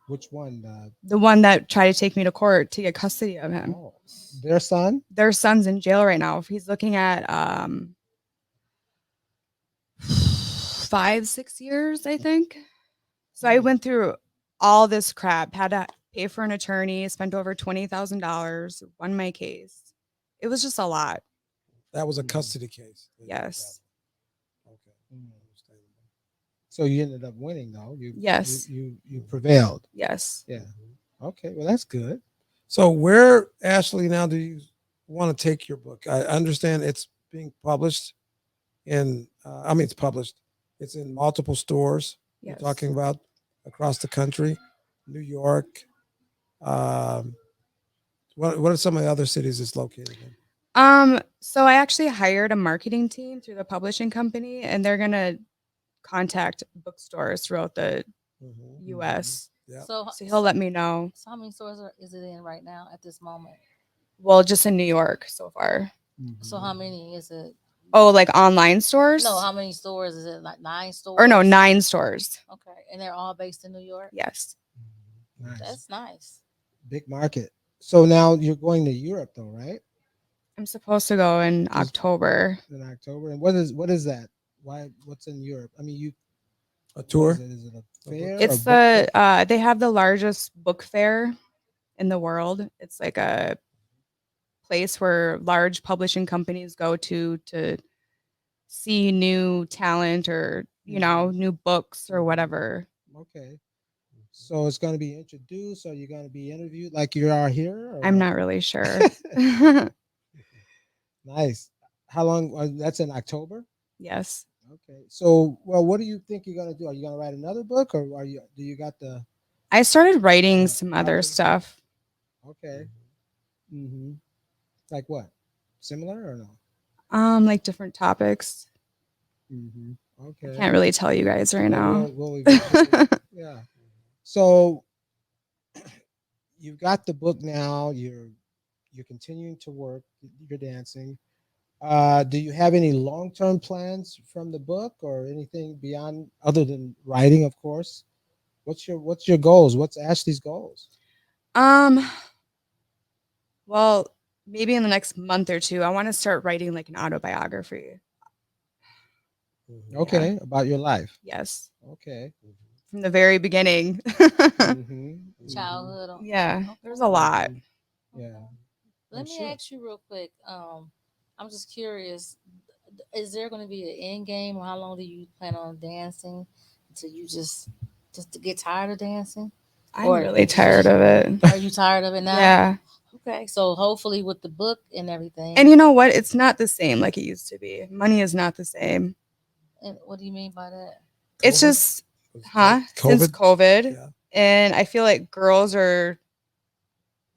which one? The one that tried to take me to court to get custody of him. Oh, their son. Their son's in jail right now. He's looking at 5-6 years, I think. So I went through all this crap, had to pay for an attorney, spent over $20,000, won my case. It was just a lot. That was a custody case. Yes. Okay. Understandable. So you ended up winning, though. Yes. You prevailed. Yes. Yeah. Okay. Well, that's good. So where, Ashley, now do you want to take your book? I understand it's being published in, it's published. It's in multiple stores. Yes. You're talking about across the country, New York. What are some of the other cities it's located in? So I actually hired a marketing team through the publishing company, and they're gonna contact bookstores throughout the US. Yeah. So So he'll let me know. So how many stores is it in right now at this moment? Well, just in New York so far. So how many is it? Oh, like online stores? No, how many stores is it? Like 9 stores? Or no, 9 stores. Okay, and they're all based in New York. Yes. Nice. That's nice. Big market. So now you're going to Europe, though, right? I'm supposed to go in October. In October. And what is that? What's in Europe? I mean, A tour? Is it a fair? It's they have the largest book fair in the world. It's like a place where large publishing companies go to see new talent or, new books or whatever. Okay. So it's going to be introduced, or you're going to be interviewed like you are here? Or? I'm not really sure. Nice. How long? That's in October. Yes. Okay. So, well, what do you think you're gonna do? Are you gonna write another book, or are you? Do you got the? I started writing Yeah, some other probably. stuff. Okay. Mm-hmm. Like what? Similar or no? Like different topics. Mm-hmm. I Okay. can't really tell you guys right now. We'll eventually, yeah. So you've got the book now. You're continuing to work. You're dancing. Do you have any long-term plans from the book or anything beyond other than writing, of course? What's your goals? What's Ashley's goals? Um, well, maybe in the next month or two, I want to start writing like an autobiography. Mhm. Okay, about your life. Yes. Okay. From the very beginning. Mm-hmm. Childhood. Yeah. Okay. There's a lot. Yeah. Let I'm me sure. ask you real quick. I'm just curious. Is there going to be an end game, or how long do you plan on dancing until you just to get tired of dancing? I'm Or really tired of it. are you tired of it now? Yeah. Okay, so hopefully with the book and everything. And you know what? It's not the same like it used to be. Money is not the same. And what do you mean by that? It's COVID? just, Was since COVID. Yeah. And I feel like girls are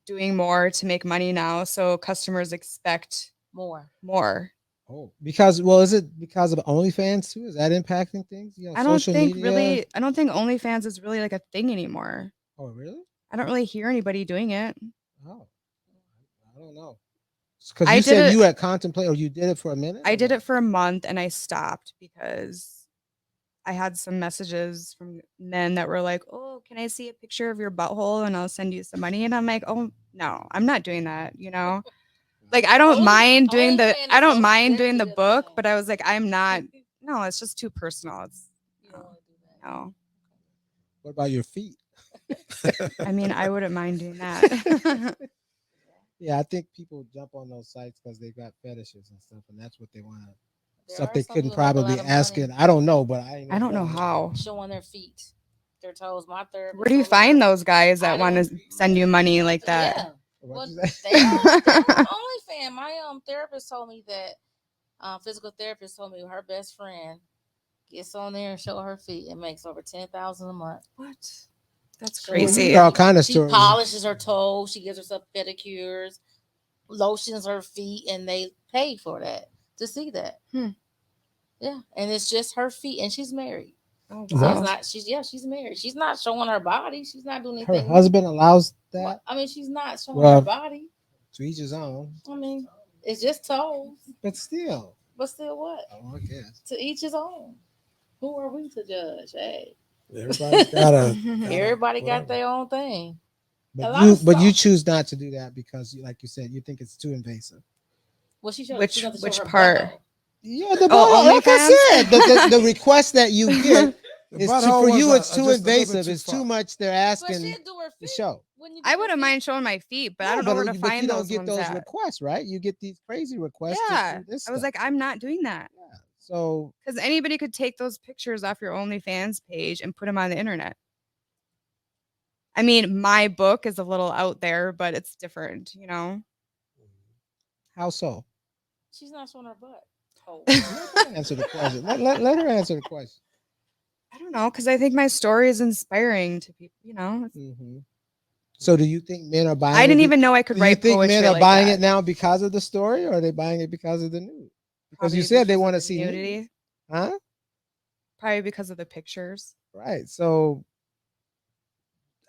doing more to make money now. So customers expect More. more. Oh, because is it because of OnlyFans too? Is that impacting things? You know, I don't social think media. I don't think OnlyFans is really like a thing anymore. Oh, really? I don't really hear anybody doing it. Oh, I don't know. Because I you did said it. you had contemplated, or you did it for a minute. I or did what? it for a month and I stopped because I had some messages from men that were like, "Oh, can I see a picture of your butthole and I'll send you some money?" And I'm like, "Oh, no, I'm not doing that." You know, like I don't mind doing the OnlyFans I is don't most mind doing the definitely a book, thing. but I was like, I'm not. No, it's just too personal. It's You don't want to do that. no. What about your feet? I mean, I wouldn't mind doing that. Yeah, I think people jump on those sites because they got fetishes and stuff, and that's what they want. There Stuff are they some couldn't people who make a lot probably of ask money it. I don't know, but I ain't I don't never know done it. how. showing their feet, their toes. My therapist. Where do you told me find her- those guys I that want to don't- send you money like that? Yeah. What'd Well, you say? they're on OnlyFans. My therapist told me that physical therapist told me her best friend gets on there and show her feet and makes over 10,000 a month. What? That's So Well, you crazy. hear all kind of She stories. polishes her toes. She gives herself pedicures, lotions her feet, and they pay for that to see that. Hmm. Yeah, and it's just her feet, and she's married. Oh So wow. it's not. She's married. She's not showing her body. She's not doing Her anything. husband allows Well, that. I mean, she's not showing Well, her body. To each his own. I mean, it's just toes. But still. But still, what? Oh, I guess. To each his own. Who are we to judge? Hey, Everybody's got a. everybody got whatever. their own thing. A But lot you, of but you stuff. choose not to do that because, like you said, you think it's too invasive. Well, she showed. Which- She doesn't which show her part? butt, though. Yeah, the Oh, like I OnlyFans? said, the request that you get The is butthole for was you. It's just a too little bit invasive. too It's far. too much. They're But asking she'd do her the feet. show. Wouldn't you do I her wouldn't feet? mind showing my feet, but I Yeah, don't know where to but find you don't those get ones those at. requests, right? You get these crazy requests. to Yeah. do this I was stuff. like, I'm not doing that. Yeah. So Because anybody could take those pictures off your OnlyFans page and put them on the internet. I mean, my book is a little out there, but it's different, you know? how so? She's not showing her butt. Oh. Let her answer the question. Let her answer the question. I don't know, because I think my story is inspiring to people, you know? Hmm. So, do you think men are buying? I didn't it? even know I could Do you write think men poetry are like buying that. it now because of the story, or are they buying it because of the nude? Because Probably you said they because of want to the see nudity, nudity. huh? Probably because of the pictures. Right. So,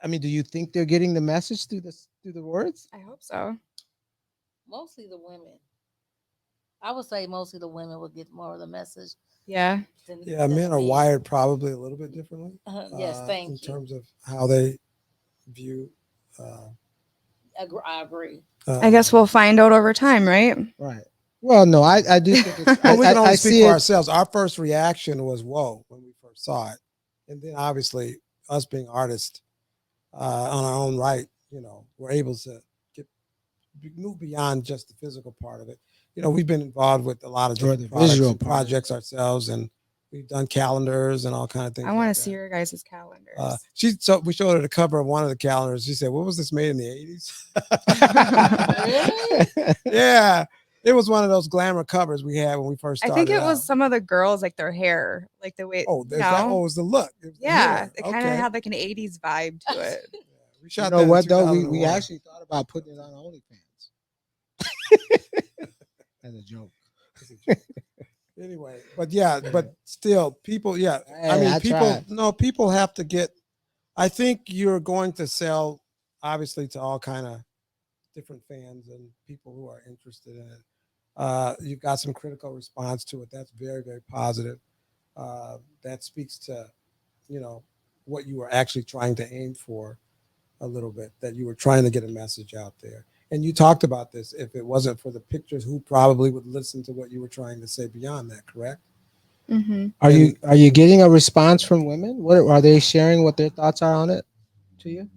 I mean, do you think they're getting the message through the words? I hope so. Mostly the women. I would say mostly the women would get more of the message. Yeah. Yeah, than men the are wired probably a little bit differently. Yes, thank in you. terms of how they view. I agree. I guess we'll find out over time, right? Right. Well, no, I do think it's. Well, we can only I speak see for it. ourselves. Our first reaction was "whoa" when we first saw it, and then obviously us being artists on our own right, we're able to move beyond just the physical part of it. We've been involved with a lot of Or different the products visual and part. projects ourselves, and we've done calendars and all kind of things. I want to like see that. your guys' calendars. We showed her the cover of one of the calendars. She said, "What was this made in the '80s?" Really? Yeah. It was one of those glamour covers we had when we first I started. think it was out. some of the girls, like their hair, like the way. Oh, you there's that. know? Oh, it was the look. It was the Yeah, hair. it kind of Okay. had like an '80s vibe to it. Yeah, we You shot know that in what though? We 2001. actually thought about putting it on OnlyFans as a joke. Anyway, but yeah, but still, people. Yeah, I Hey, mean, I people. tried. No, people have to get. I think you're going to sell, obviously, to all kind of different fans and people who are interested in it. You've got some critical response to it. That's very, very positive. That speaks to, you know, what you were actually trying to aim for a little bit, that you were trying to get a message out there. And you talked about this. If it wasn't for the pictures, who probably would listen to what you were trying to say beyond that, correct? Mm-hmm. Are you getting a response from women? What are they sharing? What their thoughts are on it to you?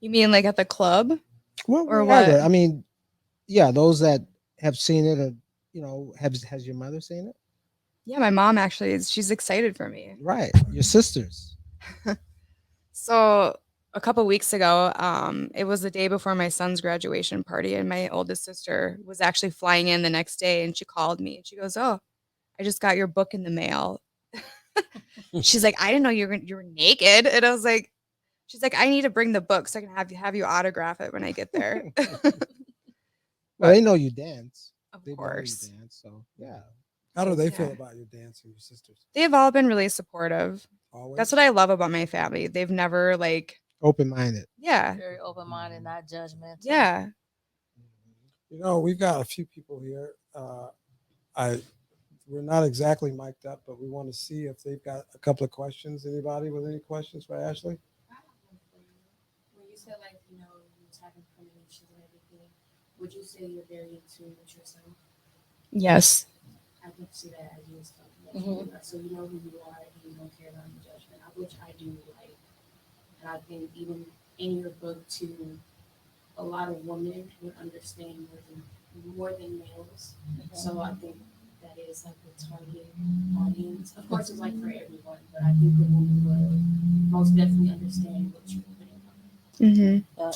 You mean like at the club? Well, Or whatever. what? I mean, yeah, those that have seen it, or has your mother seen it? Yeah, my mom actually she's excited for me. Right, your sisters. So a couple weeks ago, it was the day before my son's graduation party, and my oldest sister was actually flying in the next day, and she called me and she goes, "Oh, I just got your book in the mail." She's like, "I didn't know you were naked," and I was like, "She's like, I need to bring the book so I can have you autograph it when I get there." Well, they know you dance. Of They know you course, dance. So yeah. How do they feel Yeah. about your dancing, your sisters? they've all been really supportive. Always. That's what I love about my family. They've never like, Open minded. yeah, Very open minded, not judgmental. yeah. You know, we've got a few people here. We're not exactly mic'd up, but we want to see if they've got a couple of questions. Anybody with any questions for Ashley? I have one for you. When you said like, you was having premonitions and everything, would you say you're very in tune with yourself? Yes. I can see that as you was talking Mhm. about. So you know who you are and you don't care about any judgment, which I do like. And I think even in your book too, a lot of women would understand more than males. So I think that is like the target audience. Of course, it's like for everyone, but I think the woman would most definitely understand what you're putting on. Mm-hmm. Yeah.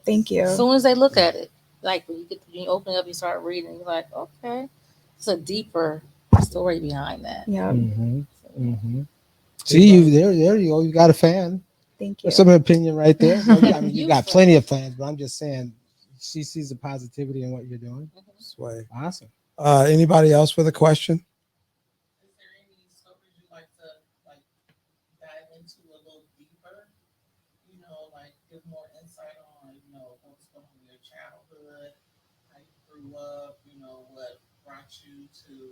Thank you. As soon as they look at it, like when you open it up, you start reading, you're like, okay, it's a deeper story behind that. Yeah. Mm-hmm. Mm-hmm. See, you there you go. You got a fan. Thank you. There's some opinion right there. Well, I mean, you You got fan. plenty of fans, but I'm just saying she sees the positivity in what you're doing. Sway. Awesome. Anybody else with a question? Is there any stories you'd like to like dive into a little deeper? Like give more insight on, what's going on in your childhood, how you grew up, what brought you to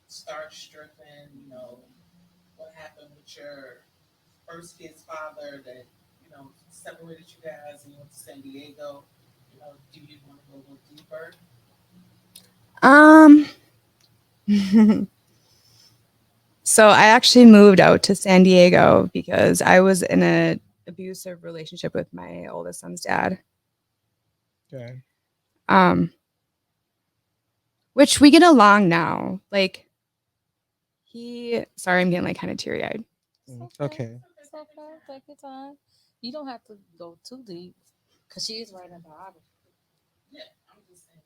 start stripping, what happened with your first kid's father that, separated you guys and you went to San Diego. Do you want to go a little deeper? So I actually moved out to San Diego because I was in an abusive relationship with my oldest son's dad. Okay. Which we get along now. Like sorry, I'm getting like kind of teary eyed. Okay. It's okay. Take your time. You don't have to go too deep because she is writing a biography. Yeah, I'm just saying.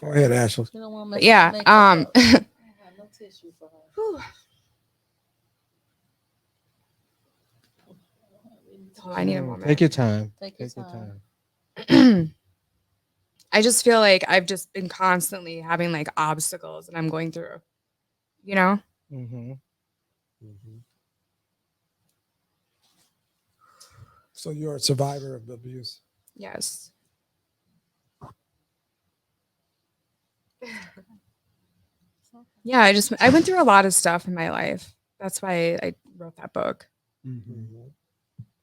Go ahead, Ashley. You don't want to But make yeah, make it up. I have no tissue for her. Oh, I need a moment. Take your time. Take your Take your time. time. I just feel like I've just been constantly having like obstacles and I'm going through, you know? Mm-hmm. So you're a survivor of abuse. Yes. Yeah, I went through a lot of stuff in my life. That's why I wrote that book, Mm-hmm.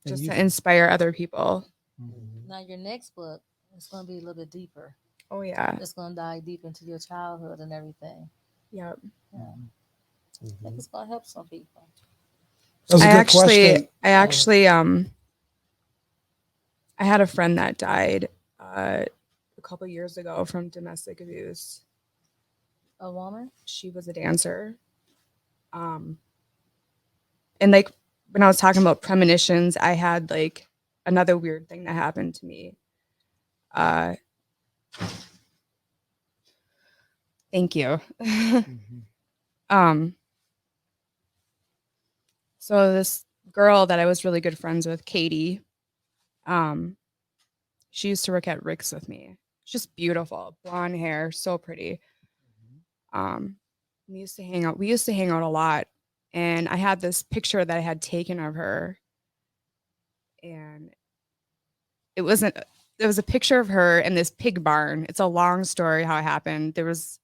just to inspire other people. Mm-hmm. Now your next book is going to be a little bit deeper. Oh yeah. It's going to dive deep into your childhood and everything. Yep. Yeah. I think it's going to help some people. That was a good question. I actually I had a friend that died a couple years ago from domestic abuse. A woman? She was a dancer. And like when I was talking about premonitions, I had like another weird thing that happened to me. Thank you. Mhm. um, so this girl that I was really good friends with, Katie, um, she used to work at Rick's with me. Just beautiful, blonde hair, so pretty. Um, we used to hang out. We used to hang out a lot, and I had this picture that I had taken of her, and it wasn't. There was a picture of her in this pig barn. It's a long story how it happened. There was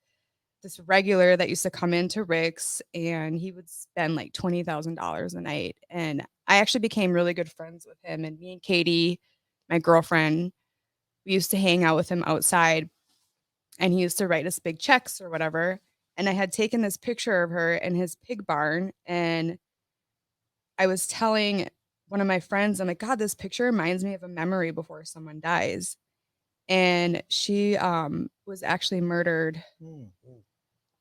this regular that used to come into Rick's, and he would spend like $20,000 a night. And I actually became really good friends with him. And me and Katie, my girlfriend, we used to hang out with him outside, and he used to write us big checks or whatever. And I had taken this picture of her in his pig barn, and I was telling one of my friends, I'm like, God, this picture reminds me of a memory before someone dies. And she was actually murdered. Mm.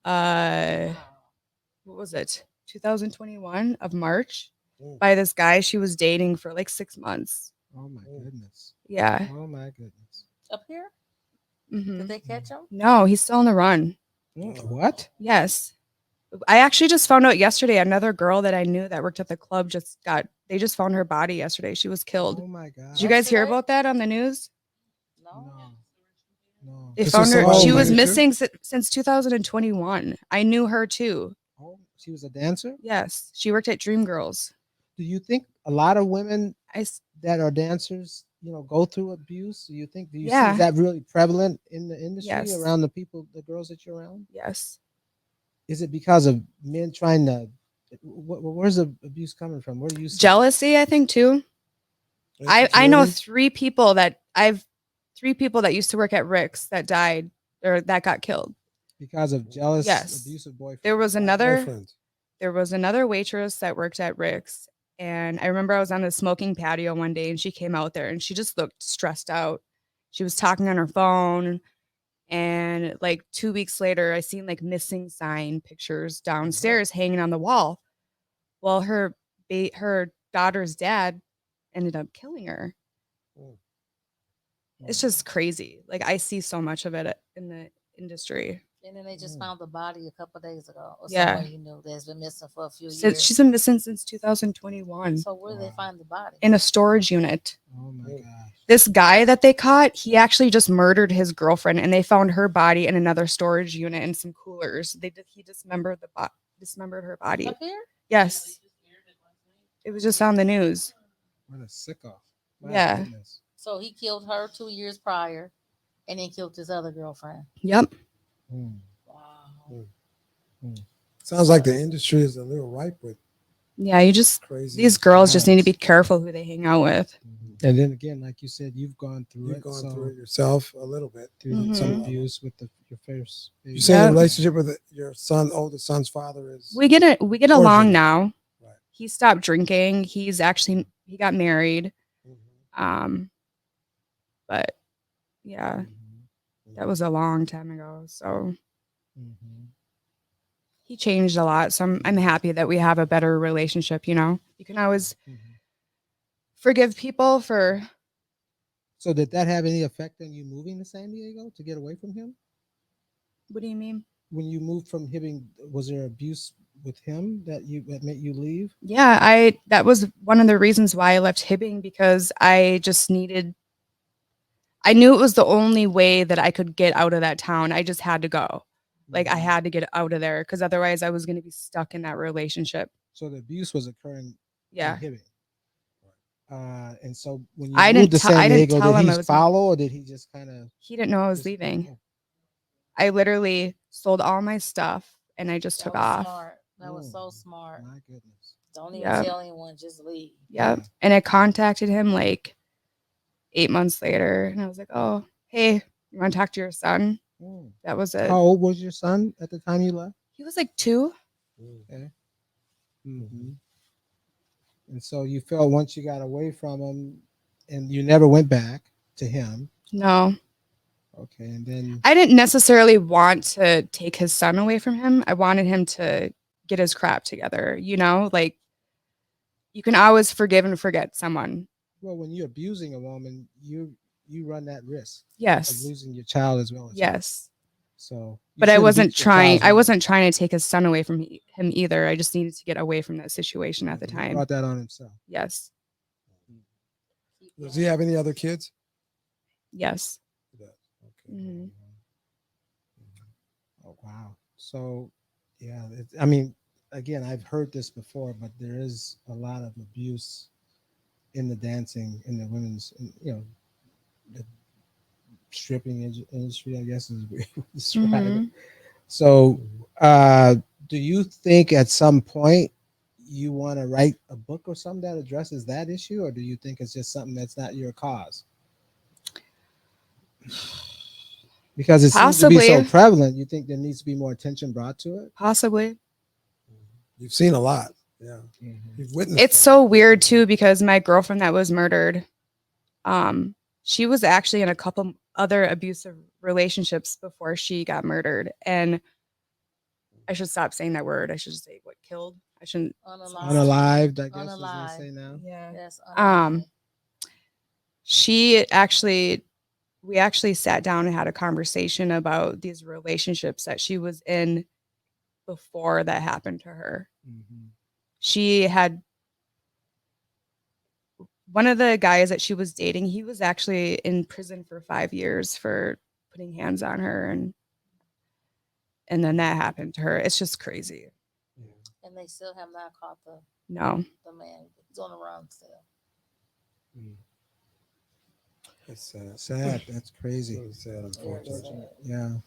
Uh, Wow. what was it? 2021 of March Mm. by this guy she was dating for like 6 months. Oh my goodness. Yeah. Oh my goodness. Up here? Mhm. Did they catch him? No, he's still on the run. What? Yes. I actually just found out yesterday another girl that I knew that worked at the club they just found her body yesterday. She was killed. Oh my God. Did you guys hear Yesterday? about that on the news? No. No. No. They This found was her. somebody She you was knew too? missing since 2021. I knew her too. Oh, she was a dancer? Yes. She worked at Dream Girls. Do you think a lot of women I s- that are dancers, go through abuse? Do you see Yeah. that really prevalent in the industry Yes. around the girls that you're around? yes. Is it because of men trying to? Where's the abuse coming from? Where do you see it? Jealousy, I think too. I know Insecurity? three people that used to work at Rick's that died or that got killed. Because of jealous, Yes. abusive boyfriend. There was Boyfriends. another waitress that worked at Rick's, and I remember I was on the smoking patio one day and she came out there and she just looked stressed out. She was talking on her phone, and like 2 weeks later I seen like missing sign pictures downstairs hanging on the wall. Well, her daughter's dad ended up killing her. It's just crazy. Like I see so much of it in the industry. And then they just found the body a couple days ago, or Yeah. someone you knew that's been missing for a few Since years. she's been missing since 2021 So where did they find the body? in a storage unit. Oh my Mm. gosh. This guy that they caught, he actually just murdered his girlfriend, and they found her body in another storage unit in some coolers. He dismembered dismembered her body. Up here? Yes, it was just on the news. What a sicko. My Yeah. goodness. So he killed her 2 years prior, and then killed his other girlfriend. Yep. Mm. Wow. Sounds like the industry is a little ripe with Yeah, you just crazy. these girls just need to be violence. careful who they hang out with. And then again, like you said, you've gone through You've it. gone so through it yourself a little bit. through some Mhm. abuse with your first. You say the Yep. relationship with your oldest son's father is We get along Cordial. now. Right. He stopped drinking. He got married. Mhm. But yeah, Mhm. that was a long time ago. So Mhm. he changed a lot. So I'm happy that we have a better relationship. You can always Mhm. forgive people for. So did that have any effect on you moving to San Diego to get away from him? What do you mean? When you moved from Hibbing, was there abuse with him that made you leave? Yeah, that was one of the reasons why I left Hibbing, because I knew it was the only way that I could get out of that town. I just had to go. Like I Mhm. had to get out of there because otherwise I was going to be stuck in that relationship. So the abuse was occurring Yeah. in Hibbing. And so when you I moved didn't to tell- San I didn't Diego, tell did him he I was follow or did he just kind of? He didn't know I was leaving. I literally sold all my stuff and I just That took was off. smart. That was so Oh, smart. my goodness. Don't even Yeah. tell anyone. Just leave. Yep. Yeah. And I contacted him like 8 months later and I was like, oh, hey, you want to talk to your son? Mm. That was it. How old was your son at the time you left? He was like 2. Okay. Mm-hmm. And so you felt once you got away from him and you never went back to him. No. Okay. And then, I didn't necessarily want to take his son away from him. I wanted him to get his crap together, like you can always forgive and forget someone. well, when you're abusing a woman, you run that risk of Yes. losing your child as well as you. Yes. So, you But I shouldn't wasn't beat your trying. child's I mother. wasn't trying to take his son away from him either. I just needed to get away from that situation at the He time. brought that on himself. Yes. Does he have any other kids? Yes. He does. Okay. Mhm. Oh wow. So, yeah, I mean, again, I've heard this before, but there is a lot of abuse in the dancing, in the women's, the stripping industry, I guess is we would describe it. Mhm. So, do you think at some point you want to write a book or something that addresses that issue, or do you think it's just something that's not your cause? Because it seems to be so Possibly. prevalent, you think there needs to be more attention brought to it? Possibly. You've seen a lot. Yeah. You've witnessed. It's so weird too because my girlfriend that was murdered, she was actually in a couple other abusive relationships before she got murdered. And I should stop saying that word. I should just say what killed. I shouldn't. Unalived, I guess, as Unalive. they say now. Yeah. Yes. We actually sat down and had a conversation about these relationships that she was in before that happened to her. She had one of the guys that she was dating, he was actually in prison for 5 years for putting hands on her, and then that happened to her. It's just crazy. And they still have not caught No. the man. He's on the run still. It's sad. Sad. That's crazy. Really sad, unfortunately. Yeah.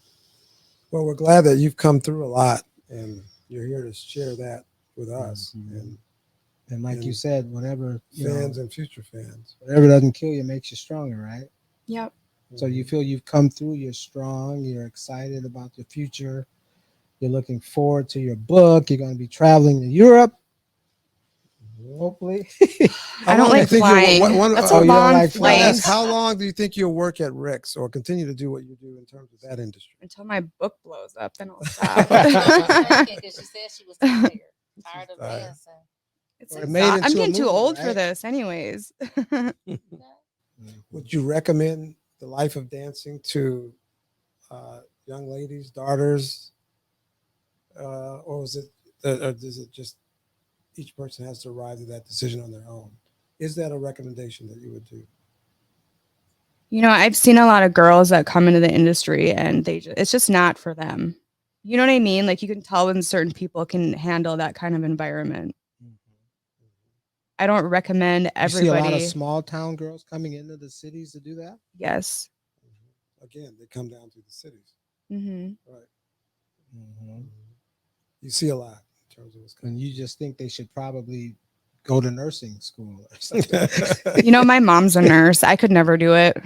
Well, we're glad that you've come through a lot and you're here to share that with us And like you said, whatever fans and future fans. whatever doesn't kill you makes you stronger, right? Yep. So you feel you've come through, you're strong, you're excited about the future, you're looking forward to your book, you're going to be traveling to Europe, hopefully. I don't like flying. That's a you don't long like Well, flying? flight. how long do you think you'll work at Rick's or continue to do what you do in terms of that industry? Until my book blows up, then I'll stop. Because she said she was tired of tired. dancing. It's Or made into I'm a getting too movie, old for right? this, anyways. Would you recommend the life of dancing to young ladies, daughters, or is it, or is it just each person has to arrive at that decision on their own? Is that a recommendation that you would do? I've seen a lot of girls that come into the industry and it's just not for them. You know what I mean? Like you can tell when certain people can handle that kind of environment. I don't recommend You see a lot of everybody. small town girls coming into the cities to do that? Yes. Again, they come down to the cities, Hmm. right? You see a lot in terms of what's And coming. you just think they should probably go to nursing school or something. My mom's a nurse. I could never do it.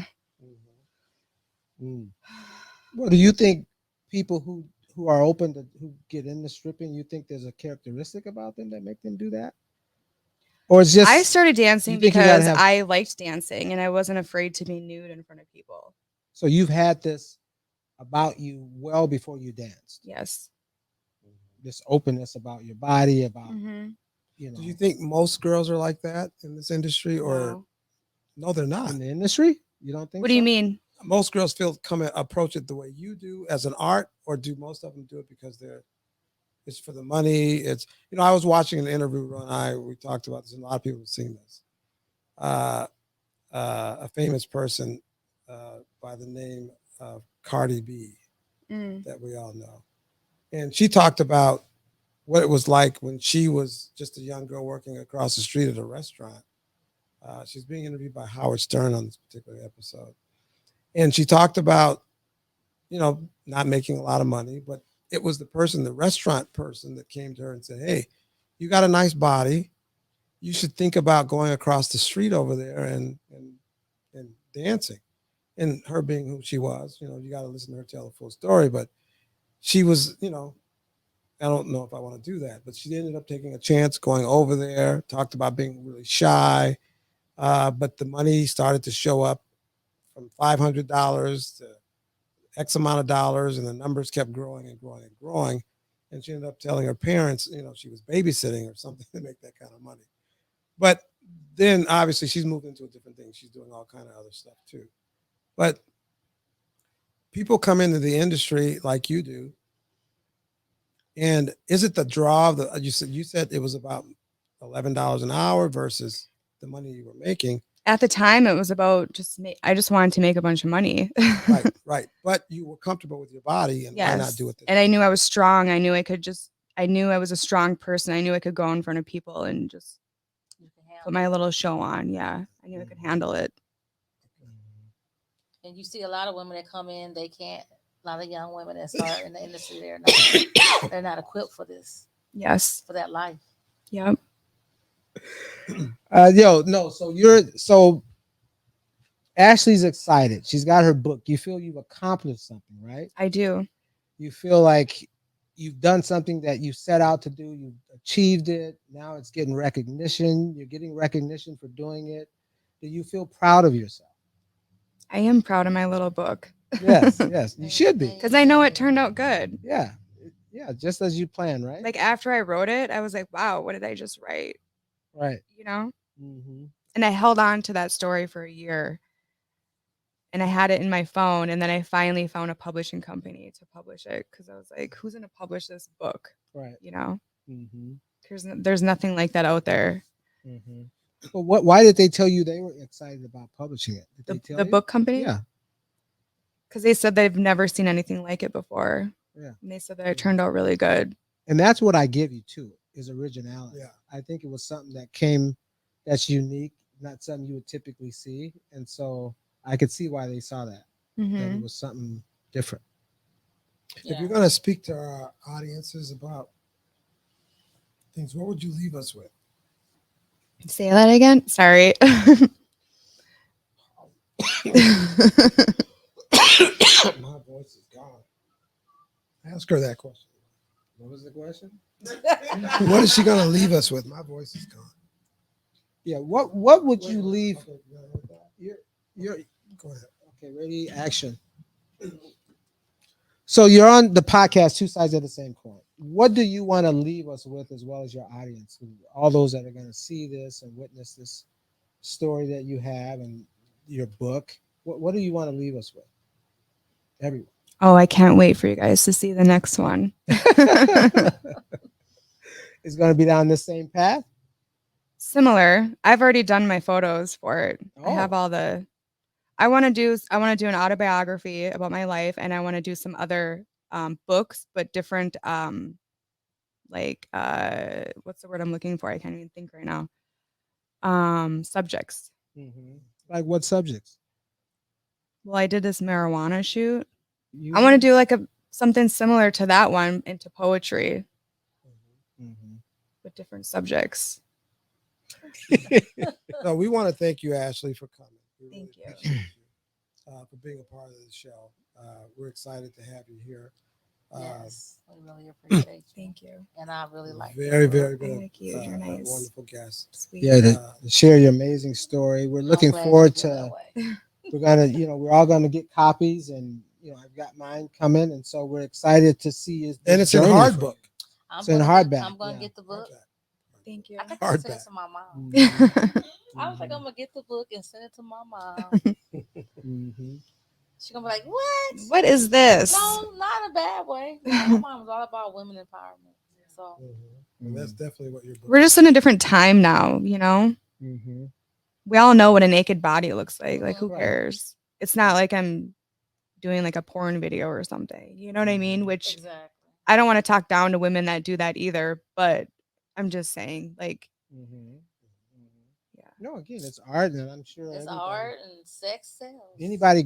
Well, do you think people who are open to who get into stripping, you think there's a characteristic about them that make them do that? Or it's just I started dancing you think you gotta because have- I liked dancing and I wasn't afraid to be nude in front of people. so you've had this about you well before you danced. Yes. This openness about your body, about Mm-hmm. Do you think most girls are like that in this industry, or no, they're not? in the industry? You don't think What do you so? mean? Most girls approach it the way you do as an art, or do most of them do it because it's for the money? It's I was watching an interview we talked about this, and a lot of people have seen this. A famous person by the name of Cardi B that we all know, and she talked about what it was like when she was just a young girl working across the street at a restaurant. She's being interviewed by Howard Stern on this particular episode. And she talked about, not making a lot of money, but it was the restaurant person that came to her and said, "Hey, you got a nice body. You should think about going across the street over there and dancing." And her being who she was, you got to listen to her tell the full story. But she was, I don't know if I want to do that, but she ended up taking a chance going over there, talked about being really shy. But the money started to show up from $500 to X amount of dollars, and the numbers kept growing and growing and growing. And she ended up telling her parents, she was babysitting or something to make that kind of money. But then obviously she's moved into a different thing. She's doing all kind of other stuff too. But people come into the industry like you do, and is it the draw of the? You said it was about $11 an hour versus the money you were making. At the time, it was about I just wanted to make a bunch of money. Right, right. But you were comfortable with your body, and why not Yes. do it? And I knew I was strong. I knew I was a strong person. I knew I could go in front of people and just You can handle put my little show on. Yeah. I knew I could handle it. And you see a lot of women that come in, they can't. A lot of young women that start in the industry, they're not equipped for this, Yes. for that life. Yep. No. So Ashley's excited. She's got her book. You feel you've accomplished something, right? I do. You feel like you've done something that you set out to do. You've achieved it. Now it's getting recognition. You're getting recognition for doing it. Do you feel proud of yourself? I am proud of my little book. Yes, yes. You should be. Because I know it turned out good. Yeah. Yeah, just as you planned, right? Like after I wrote it, I was like, wow, what did I just write? Right. You know? Mm-hmm. And I held on to that story for a year. And I had it in my phone. And then I finally found a publishing company to publish it. Because I was like, who's going to publish this book? Right. You know? Mm-hmm. There's nothing like that out there. Mm-hmm. Well, why did they tell you they were excited about publishing it? Did they tell The you? book company? Yeah. Because they said they've never seen anything like it before. Yeah. And they said that it turned out really good. And that's what I give you too, is originality. Yeah. I think it was something that's unique, not something you would typically see. And so I could see why they saw that Mm-hmm. it was something different. If you're going to speak to our audiences about things, what would you leave us with? Say that again. Sorry. My voice is gone. Ask her that question. What was the question? What is she going to leave us with? My voice is gone. Yeah. What would you leave? Okay, you got it with that? You're Go ahead. okay. Ready? Action. So you're on the podcast, Two Sides of the Same Coin. What do you want to leave us with, as well as your audience, all those that are going to see this and witness this story that you have and your book? What do you want to leave us with? Everyone. Oh, I can't wait for you guys to see the next one. It's going to be down this same path. Similar. I've already done my photos for it. I have Oh. all the. I want to do an autobiography about my life, and I want to do some other books, but different. What's the word I'm looking for? I can't even think right now. Subjects. Mm-hmm. Like what subjects? Well, I did this marijuana shoot. I want to do like something similar to that one into poetry Mm-hmm. with different subjects. So we want to thank you, Ashley, for coming. We really Thank you. appreciate you, for being a part of the show. We're excited to have you here. Yes, we really appreciate you. Thank you. And I really like Very, it. very good. Thank you. You're nice. Wonderful guest. Sweet. Yeah, to share your amazing story. We're looking I'm glad forward you feel to. that way. We're gonna, we're all gonna get copies, and I've got mine coming, and so we're excited to see you. And it's in hard book. It's in hardback, I'm gonna yeah. get the book. Thank you. I think I sent it Hardback. to my mom. Mhm. I was like, I'm gonna get the book and send it to my mom. Mhm. She's gonna be like, "What? What is this? No, not in a bad way. No, my mom was all about women empowerment. So And that's definitely what your book We're is. just in a different time now, you know? Mhm. We all know what a naked body looks like. Like, who Right. cares? It's not like I'm doing like a porn video or something. You know what I mean? Which exactly. I don't want to talk down to women that do that either, but I'm just saying, like, Mhm. yeah. No, again, it's art, and I'm sure It's everybody- art and sex sells. anybody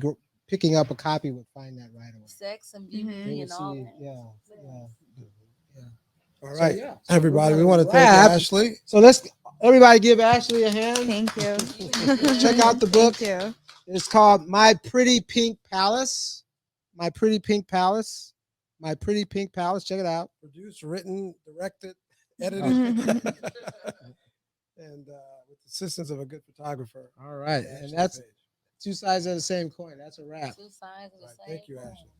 picking up a copy would find that right away. Sex and beauty Mhm. They would and all see, that. yeah. All So, right, yeah. So everybody, we're we gonna want to thank wrap. Ashley. So let's everybody give Ashley a hand. Thank you. Check out the book. Thank you. It's called My Pretty Pink Palace. My Pretty Pink Palace. My Pretty Pink Palace. Check it out. Produced, written, directed, edited, and with the assistance of a good photographer. All right. Ashley And that's Paige. two sides of the same coin. That's a wrap. Two sides of the All right, same thank you, coin. Ashley.